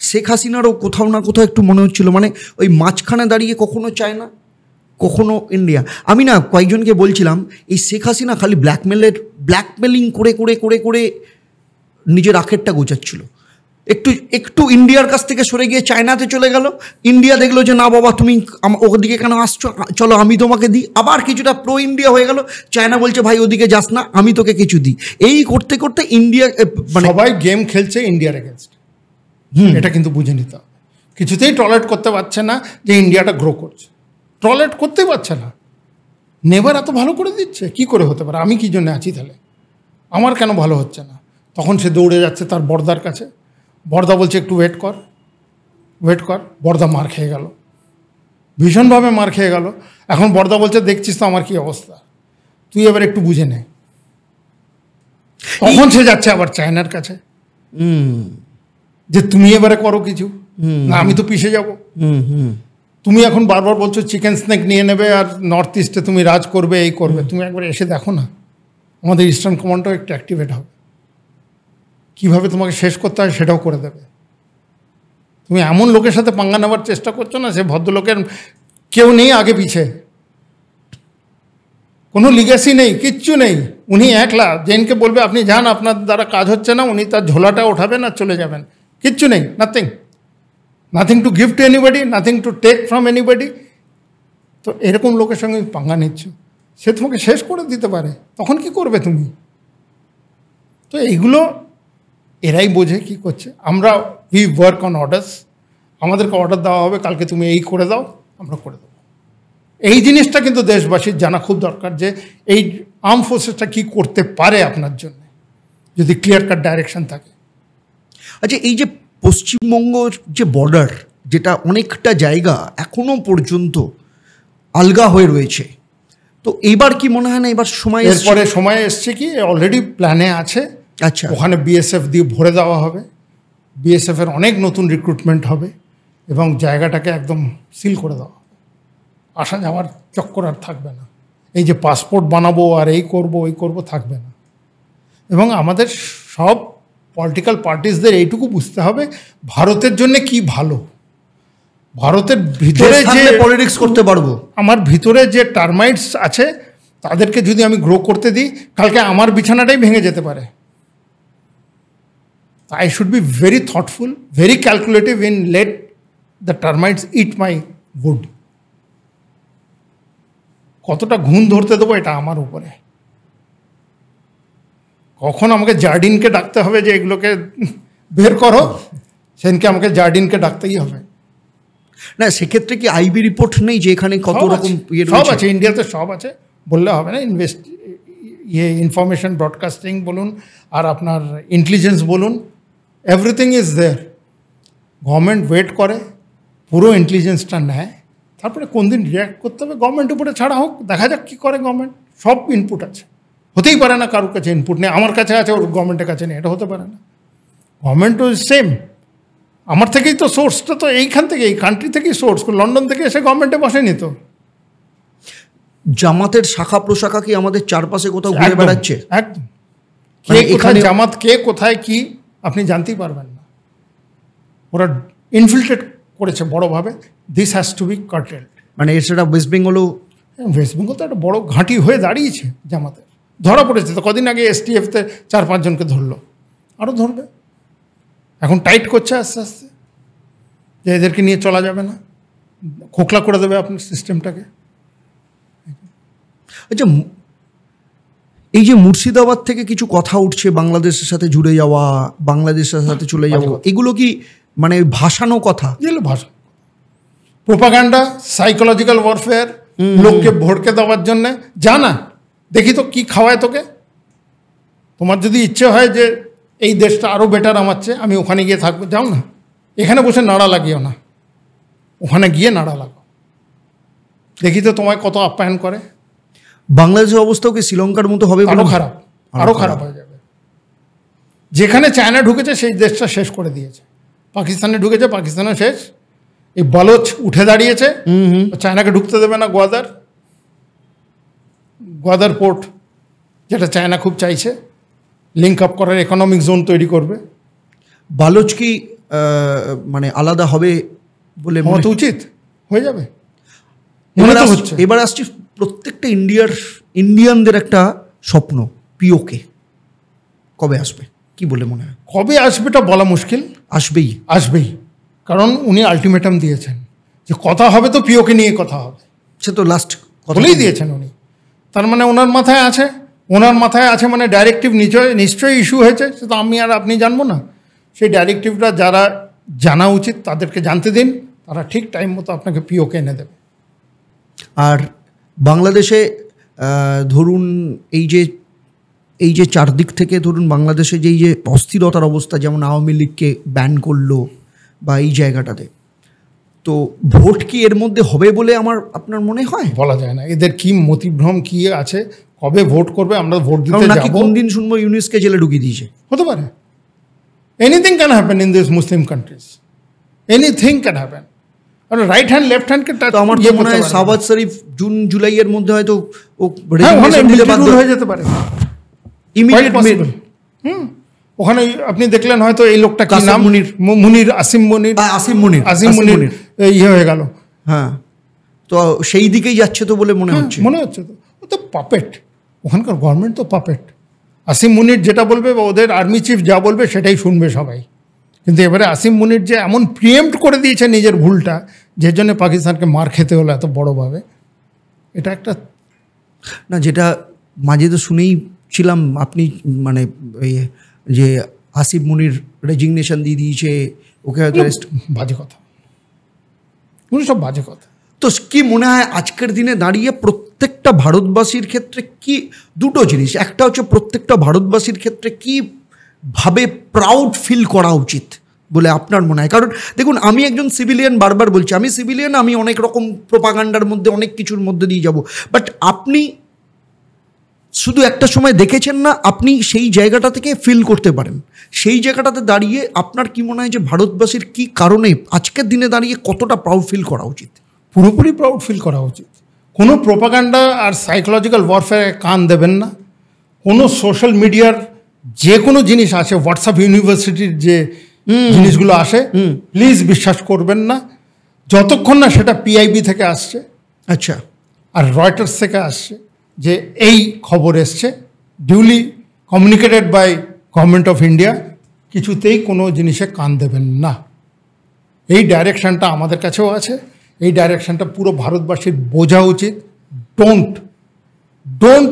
শেখ হাসিনারও কোথাও না কোথাও একটু মনে হচ্ছিল, ওই মাঝখানে দাঁড়িয়ে কখনো চায়না কখনো ইন্ডিয়া। আমি না কয়েকজনকে বলছিলাম, এই শেখ হাসিনা খালি ব্ল্যাকমেলিং করে করে করে করে নিজের আখেরটা গোছাচ্ছিল। একটু ইন্ডিয়ার কাছ থেকে সরে গিয়ে চায়নাতে চলে গেল, ইন্ডিয়া দেখলো যে না বাবা তুমি ওদিকে কেন আসছো, চলো আমি তোমাকে দিই, আবার কিছুটা প্রো ইন্ডিয়া হয়ে গেল, চায়না বলছে ভাই ওদিকে যাস না, আমি তোকে কিছু দিই। এই করতে করতে ইন্ডিয়া সবাই গেম খেলছে ইন্ডিয়ার এগেনস্ট। এটা কিন্তু বুঝে নিতে হবে, কিছুতেই টলারেট করতে পারছে না যে ইন্ডিয়াটা গ্রো করছে, টলারেট করতেই পারছে না। নেবার এত ভালো করে দিচ্ছে, কি করে হতে পারে? আমি কি জন্য আছি তাহলে, আমার কেন ভালো হচ্ছে না? তখন সে দৌড়ে যাচ্ছে তার বর্দার কাছে, বর্দা বলছে একটু ওয়েট কর। বর্দা মার খেয়ে গেল, ভীষণভাবে মার খেয়ে গেল। এখন বর্দা বলছে দেখছিস তো আমার কি অবস্থা, তুই এবার একটু বুঝে নে। তখন সে যাচ্ছে আবার চায়নার কাছে, যে তুমি এবারে করো কিছু, না আমি তো পিছিয়ে যাব। তুমি এখন বারবার বলছো চিকেন স্নেক নিয়ে নেবে আর নর্থ ইস্টে তুমি রাজ করবে, এই করবে, তুমি একবার এসে দেখো না, আমাদের ইস্টার্ন কমান্ডটাও একটু অ্যাক্টিভেট হবে, কীভাবে তোমাকে শেষ করতে হয় সেটাও করে দেবে। তুমি এমন লোকের সাথে পাঙ্গা নেওয়ার চেষ্টা করছো না, সে ভদ্রলোকের কেউ নেই আগে পিছে, কোনো লিগ্যাসি নেই, কিচ্ছু নেই, উনি একলা। জেনকে বলবে আপনি যান, আপনার দ্বারা কাজ হচ্ছে না, উনি তার ঝোলাটা ওঠাবেন আর চলে যাবেন, কিচ্ছু নেই, nothing to give to anybody, nothing to take from anybody. তো এরকম লোকের সঙ্গে পাঙ্গা নিচ্ছ, সে তোমাকে শেষ করে দিতে পারে, তখন কি করবে তুমি? তো এইগুলো এরাই বোঝে কি করছে। আমরা উই ওয়ার্ক অন অর্ডার্স, আমাদেরকে অর্ডার দেওয়া হবে কালকে তুমি এই করে দাও, আমরা করে দেবো। এই জিনিসটা কিন্তু দেশবাসীর জানা খুব দরকার যে এই আর্ম ফোর্সেসটা কী করতে পারে আপনার জন্য, যদি ক্লিয়ার কাট ডাইরেকশন থাকে। আচ্ছা, এই যে পশ্চিমবঙ্গর যে বর্ডার, যেটা অনেকটা জায়গা এখনো পর্যন্ত আলগা হয়ে রয়েছে, তো এবার কি মনে হয় না এবার সময় এরপরে সময় এসছে কি অলরেডি প্ল্যানে আছে। আচ্ছা, ওখানে বিএসএফ দিয়ে ভরে দেওয়া হবে, বিএসএফের অনেক নতুন রিক্রুটমেন্ট হবে এবং জায়গাটাকে একদম সিল করে দেওয়া হবে। আসা যাওয়ার চক্কর আর থাকবে না, এই যে পাসপোর্ট বানাবো আর এই করব ওই করব থাকবে না। এবং আমাদের সব পলিটিক্যাল পার্টিসদের এইটুকু বুঝতে হবে ভারতের জন্য কি ভালো, ভারতের ভিতরে যে পলিটিক্স করতে পারবো, আমার ভিতরে যে টার্মাইটস আছে তাদেরকে যদি আমি গ্রো করতে দিই, কালকে আমার বিছানাটাই ভেঙে যেতে পারে। I should be very thoughtful, very calculative in let the termites eat my wood. কতটা ঘুণ ধরতে দেবো এটা আমার উপরে। কখন আমাকে জার্ডিনকে ডাকতে হবে যে এগুলোকে বের করো, সেদিনকে আমাকে জার্ডিনকে ডাকতেই হবে। না সেক্ষেত্রে কি আইবি রিপোর্ট নেই যে এখানে কত রকম সব আছে, ইন্ডিয়াতে সব আছে, বললে হবে না। ইনফরমেশন ব্রডকাস্টিং বলুন আর আপনার ইন্টেলিজেন্স বলুন, everything is there. Government wait করে, পুরো ইন্টেলিজেন্সটা নেয়, তারপরে কোন দিন রিয়াক্ট করতে হবে গভর্নমেন্টের উপরে ছাড়া হোক, দেখা যাক কী করে গভর্নমেন্ট। সব ইনপুট আছে, হতেই পারে না কারোর কাছে ইনপুট নেই, আমার কাছে আছে ওর গভর্নমেন্টের কাছে নেই, এটা হতে পারে না। গভর্নমেন্ট ইজ সেম, আমার থেকেই তো সোর্সটা তো এইখান থেকে, এই কান্ট্রি থেকেই সোর্স, লন্ডন থেকে এসে গভর্নমেন্টে বসেনি তো। জামাতের শাখা প্রশাখা কি আমাদের চারপাশে কোথাও ঘুরে বেড়াচ্ছে? একদম, কে এখানে জামাত কে কোথায় কি আপনি জানতেই পারবেন না। ওরা ইনফিল্ট্রেট করেছে বড়োভাবে। This has to be curtailed. মানে সেটা ওয়েস্ট বেঙ্গলও, ওয়েস্ট বেঙ্গল তো একটা বড় ঘাঁটি হয়ে দাঁড়িয়েছে জামাতের, ধরা পড়েছে তো কদিন আগে এসটিএফতে 4-5 জনকে ধরলো, আরও ধরবে। এখন টাইট করছে আস্তে আস্তে যে এদেরকে নিয়ে চলা যাবে না, খোকলা করে দেবে আপনার সিস্টেমটাকে। আচ্ছা, এই যে মুর্শিদাবাদ থেকে কিছু কথা উঠছে বাংলাদেশের সাথে জুড়ে যাওয়া, বাংলাদেশের সাথে চলে যাওয়া, এগুলো কি মানে ভাসানো কথা? এগুলো ভাষা, প্রোপাগান্ডা, সাইকোলজিক্যাল ওয়ারফেয়ার, লোককে ভড়কে দেওয়ার জন্যে। যা না, দেখি তো কি খাওয়ায় তোকে। তোমার যদি ইচ্ছে হয় যে এই দেশটা আরও বেটার আমার চেয়ে, আমি ওখানে গিয়ে থাকবো, যাও না, এখানে বসে নাড়া লাগিও না, ওখানে গিয়ে নাড়া লাগো, দেখি তো তোমায় কত আপ্যায়ন করে। বাংলাদেশের অবস্থাও কি শ্রীলঙ্কার মতো হবে? আরও খারাপ, আরও খারাপ হয়ে যাবে। যেখানে চায়না ঢুকেছে সেই দেশটা শেষ করে দিয়েছে, পাকিস্তানে ঢুকেছে, পাকিস্তানও শেষ। এই বালোচ উঠে দাঁড়িয়েছে, চায়নাকে ঢুকতে দেবে না। গোয়াদার পোর্ট, যেটা চায়না খুব চাইছে, লিঙ্ক আপ করার ইকোনমিক জোন তৈরি করবে। বালোচ কি মানে আলাদা হবে বলে মনে তো উচিত, হয়ে যাবে। এবার আসছি প্রত্যেকটা ইন্ডিয়ানদের একটা স্বপ্ন, পিওকে কবে আসবে কি বলে মনে হয়? কবে আসবে এটা বলা মুশকিল, আসবেই। কারণ উনি আলটিমেটাম দিয়েছেন যে কথা হবে তো পিওকে নিয়ে কথা হবে, সে তো লাস্ট বলেই দিয়েছেন উনি। তার মানে ওনার মাথায় আছে মানে ডাইরেক্টিভ নিশ্চয়ই ইস্যু হয়েছে, সে তো আমি আর আপনি জানবো না। সেই ডাইরেক্টিভটা যারা জানা উচিত তাদেরকে জানতে দিন, তারা ঠিক টাইম মতো আপনাকে পিওকে এনে দেবে। আর বাংলাদেশে ধরুন এই যে চারদিক থেকে ধরুন বাংলাদেশে যেই যে অস্থিরতার অবস্থা, যেমন আওয়ামী লীগকে ব্যান করলো বা এই জায়গাটাতে, তো ভোট কি এর মধ্যে হবে বলে আপনার মনে হয়? বলা যায় না, এদের কি মতিভ্রম কি আছে, কবে ভোট করবে, আমরা ভোট দিতে নাকি কোন দিন শুনবো ইউনুসকে জেলে ঢুকিয়ে দিয়েছে। হতে পারে, anything can happen in this Muslim countries, anything can happen. আর রাইট হ্যান্ড লেফট হ্যান্ডকে টাচ, আমার মনে হয় শাহবাজ শরীফ জুন জুলাইয়ের মধ্যে হয়তো ও হয়ে যেতে পারে ইমিডিয়েট। ওখানে আপনি দেখলেন হয়তো এই লোকটা কি নাম, আসিম মুনির ইয়ে হয়ে গেল। হ্যাঁ, তো সেই দিকেই যাচ্ছে তো বলে মনে হচ্ছে তো। ও তো পাপেট, ওখানকার গভর্নমেন্ট তো পাপেট। আসিম মুনির যেটা বলবে বা ওদের আর্মি চিফ যা বলবে সেটাই শুনবে সবাই। কিন্তু এবারে আসিম মুনির যে এমন প্রিএম্প্ট করে দিয়েছে নিজের ভুলটা, যে জন্য পাকিস্তানকে মার খেতে হলো এত বড়োভাবে, এটা একটা না, যেটা মাঝে তো শুনেই ছিলাম আপনি মানে যে আসিফ মুনির রেজিগনেশন দিয়ে দিয়েছে, ওকে হয়তো বাজে কথা, এগুলো সব বাজে কথা। তো কি মনে হয় আজকের দিনে দাঁড়িয়ে প্রত্যেকটা ভারতবাসীর ক্ষেত্রে কি দুটো জিনিস, একটা হচ্ছে প্রত্যেকটা ভারতবাসীর ক্ষেত্রে কি ভাবে প্রাউড ফিল করা উচিত বলে আপনার মনে হয়? কারণ দেখুন, আমি একজন সিভিলিয়ান, বারবার বলছি আমি সিভিলিয়ান, আমি অনেক রকম প্রোপাগান্ডার মধ্যে অনেক কিছুর মধ্যে দিয়ে যাব, বাট আপনি শুধু একটা সময় দেখেছেন না, আপনি সেই জায়গাটা থেকে ফিল করতে পারেন। সেই জায়গাটাতে দাঁড়িয়ে আপনার কি মনে হয় যে ভারতবাসীর কি কারণে আজকের দিনে দাঁড়িয়ে কতটা প্রাউড ফিল করা উচিত? পুরোপুরি প্রাউড ফিল করা উচিত। কোনো প্রোপাগান্ডা আর সাইকোলজিক্যাল ওয়ারফেয়ারে কান দেবেন না। কোনো সোশ্যাল মিডিয়ার যে কোনো জিনিস আসে, হোয়াটসঅ্যাপ ইউনিভার্সিটির যে জিনিসগুলো আসে, প্লিজ বিশ্বাস করবেন না যতক্ষণ না সেটা পিআইবি থেকে আসছে, আচ্ছা, আর রয়টার্স থেকে আসছে যে এই খবর এসছে, duly communicated by government of India, কিছুতেই কোনো জিনিসে কান দেবেন না। এই ডাইরেকশানটা আমাদের কাছেও আছে, এই ডাইরেকশানটা পুরো ভারতবাসীর বোঝা উচিত। Don't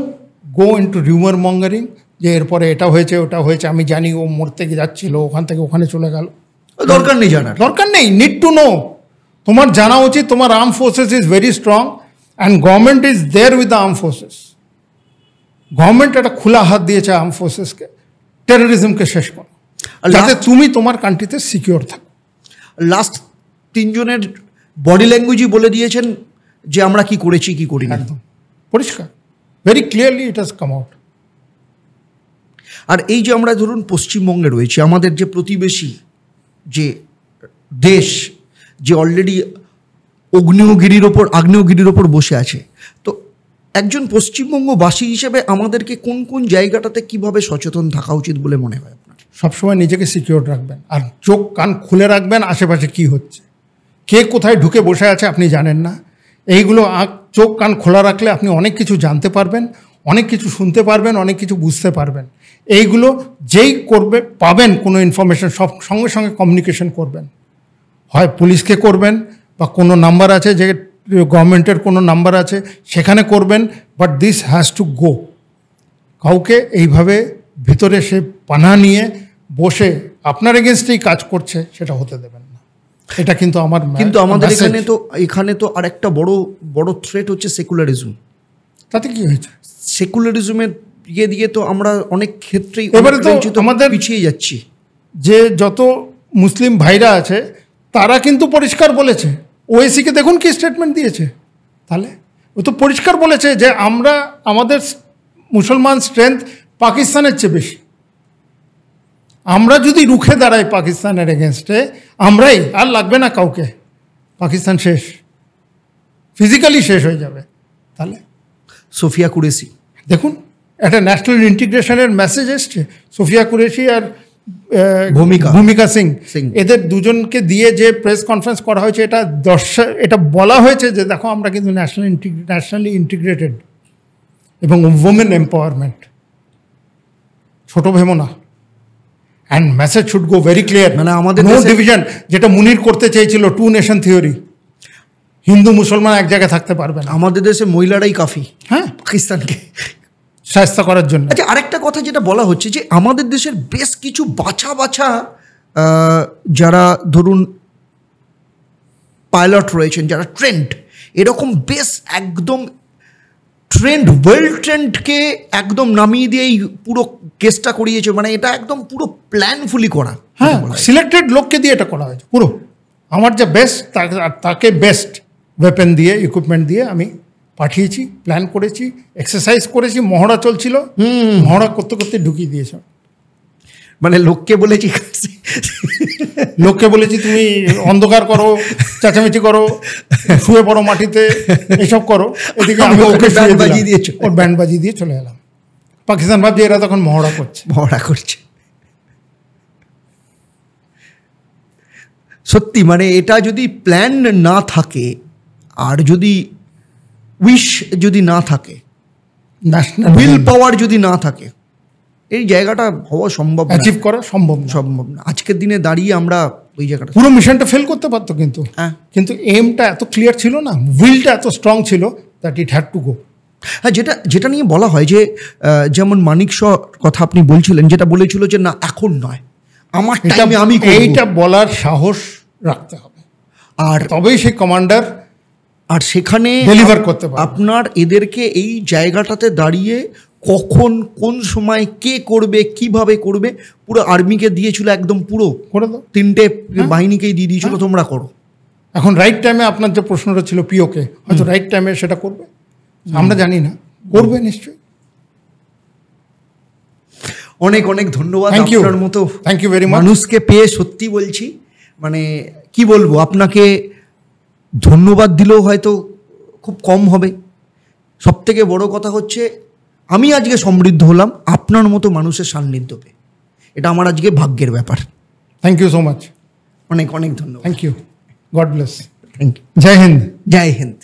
go into rumour mongering, যে এরপরে এটা হয়েছে ওটা হয়েছে, আমি জানি ও মরতে যাচ্ছিল, ওখান থেকে ওখানে চলে গেল, দরকার নেই জানার, দরকার নেই। নিড টু নো, তোমার জানা উচিত তোমার arm forces is very strong and government is there with the arm forces. Government একটা খোলা হাত দিয়েছে আর্ম ফোর্সেসকে, টেরোরিজমকে শেষ করো, যাতে তুমি তোমার কান্ট্রিতে সিকিউর থাকো। লাস্ট 3 জনের বডি ল্যাঙ্গুয়েজই বলে দিয়েছেন যে আমরা কি করেছি কি করিনি, একদম পরিষ্কার, very clearly it has come out. আর এই যে আমরা ধরুন পশ্চিমবঙ্গে রয়েছে, আমাদের যে প্রতিবেশী যে দেশ, যে অলরেডি আগ্নেয়গিরির ওপর বসে আছে, তো একজন পশ্চিমবঙ্গবাসী হিসেবে আমাদেরকে কোন কোন জায়গাটাতে কিভাবে সচেতন থাকা উচিত বলে মনে হয় আপনার? সবসময় নিজেকে সিকিউর রাখবেন, আর চোখ কান খুলে রাখবেন আশেপাশে কি হচ্ছে, কে কোথায় ঢুকে বসে আছে আপনি জানেন না। এইগুলো চোখ কান খোলা রাখলে আপনি অনেক কিছু জানতে পারবেন, অনেক কিছু শুনতে পারবেন, অনেক কিছু বুঝতে পারবেন। এইগুলো যেই করবে পাবেন কোনো ইনফরমেশন, সব সঙ্গে সঙ্গে কমিউনিকেশন করবেন, হয় পুলিশকে করবেন বা কোনো নাম্বার আছে যে গভর্নমেন্টের কোনো নাম্বার আছে সেখানে করবেন, but this has to go. কাউকে এইভাবে ভিতরে সে পানা নিয়ে বসে আপনার এগেনস্টেই কাজ করছে সেটা হতে দেবেন না। এটা কিন্তু আমাদের এখানে তো আর একটা বড় থ্রেট হচ্ছে সেকুলারিজম। তাতে কি হয়েছে? সেকুলারিজমের দিয়ে তো আমরা অনেক ক্ষেত্রেই এবারে তো আমাদের পিছিয়ে যাচ্ছি। যে যত মুসলিম ভাইরা আছে তারা কিন্তু পরিষ্কার বলেছে, ওএসিকে দেখুন কি স্টেটমেন্ট দিয়েছে, তাহলে ও তো পরিষ্কার বলেছে যে আমাদের মুসলমান স্ট্রেংথ পাকিস্তানের চেয়ে বেশি। আমরা যদি রুখে দাঁড়াই পাকিস্তানের এগেনস্টে, আমরাই আর লাগবে না কাউকে, পাকিস্তান শেষ, ফিজিক্যালি শেষ হয়ে যাবে। তাহলে সোফিয়া কুরেশি দেখুন, একটা ন্যাশনাল ইন্টিগ্রেশনের মেসেজ এসছে, সোফিয়া কুরেশি আর ভূমিকা সিং, এদের দুজনকে দিয়ে যে প্রেস কনফারেন্স করা হয়েছে, এটা বলা হয়েছে যে দেখো আমরা কিন্তু ন্যাশনালি ইন্টিগ্রেটেড এবং ওমেন এম্পাওয়ারমেন্ট, ছোট ভেবো না। And message should go very clear, মানে আমাদের নো ডিভিশন, যেটা মুনির করতে চেয়েছিল, 2 নেশন থিওরি, হিন্দু মুসলমান এক জায়গায় থাকতে পারবে না। আমাদের দেশে মহিলারাই কাফি, হ্যাঁ, পাকিস্তানকে শায়েস্তা করার জন্য। আচ্ছা, আরেকটা কথা যেটা বলা হচ্ছে যে আমাদের দেশের বেশ কিছু বাছা যারা ধরুন পাইলট রয়েছেন, যারা ট্রেন্ড, এরকম বেশ একদম ওয়েল ট্রেন্ডকে একদম নামিয়ে দিয়েই পুরো কেসটা করিয়েছে, মানে এটা একদম পুরো প্ল্যানফুলি করা। হ্যাঁ, সিলেক্টেড লোককে দিয়ে এটা করা হয়েছে পুরো। আমার যা বেস্ট, তাকে বেস্ট ওয়েপেন দিয়ে, ইকুইপমেন্ট দিয়ে আমি পাঠিয়েছি, প্ল্যান করেছি, এক্সারসাইজ করেছি, মহড়া চলছিল, মহড়া করতে করতে ঢুকিয়ে দিয়েছ। মানে লোককে বলেছি তুমি অন্ধকার করো, চেঁচামেচি করো, শুয়ে পড়ো মাটিতে, এসব করো, এদিকে আমি ওকে ওর ব্যান্ড বাজিয়ে দিয়ে চলে এলাম। পাকিস্তান ভাবছে এরা তখন মহড়া করছে। সত্যি মানে এটা যদি প্ল্যান না থাকে, আর যদি উইশ যদি না থাকে, উইল পাওয়ার যদি না থাকে, এই জায়গাটা হওয়া সম্ভব না, অ্যাচিভ করা সম্ভব না। সম্ভব না। আজকের দিনে দাঁড়িয়ে আমরা ওই জায়গাটা পুরো মিশনটা ফেল করতে পারতো, কিন্তু হ্যাঁ কিন্তু এমটা এত ক্লিয়ার ছিল না, উইলটা এত স্ট্রং ছিল that it had to go. হ্যাঁ, যেটা নিয়ে বলা হয় যে যেমন মানিক শ কথা আপনি বলছিলেন, যেটা বলেছিল যে না এখন নয়, আমার টাইমে আমি করব। এইটা বলার সাহস রাখতে হবে, আর তবেই সেই কমান্ডার আর সেখানে ডেলিভার করতে পারবে। আপনার এদেরকে এই জায়গাটাতে দাঁড়িয়ে কখন কোন সময় কে করবে কিভাবে করবে পুরো আর্মিকে দিয়েছিল, একদম পুরো করে দাও। 3টে বাহিনীকেই দিয়ে দিয়েছিল তোমরা করো। এখন রাইট টাইমে আপনার যে প্রশ্নটা ছিল পিওকে, হয়তো রাইট টাইমে সেটা করবে, আমরা জানি না, করবে নিশ্চয়ই। অনেক অনেক ধন্যবাদ। Thank you. আপনার মতো থ্যাংক ইউ ভেরি মাচ। মানুষকে পেয়ে সত্যি বলছি, মানে কি বলবো, আপনাকে ধন্যবাদ দিলেও হয়তো খুব কম হবে। সব থেকে বড় কথা হচ্ছে আমি আজকে সমৃদ্ধ হলাম আপনার মতো মানুষের সান্নিধ্য পেয়ে। এটা আমার আজকে ভাগ্যের ব্যাপার। Thank you so much. অনেক অনেক ধন্যবাদ। Thank you. God bless. Thank you. জয় হিন্দ। জয় হিন্দ।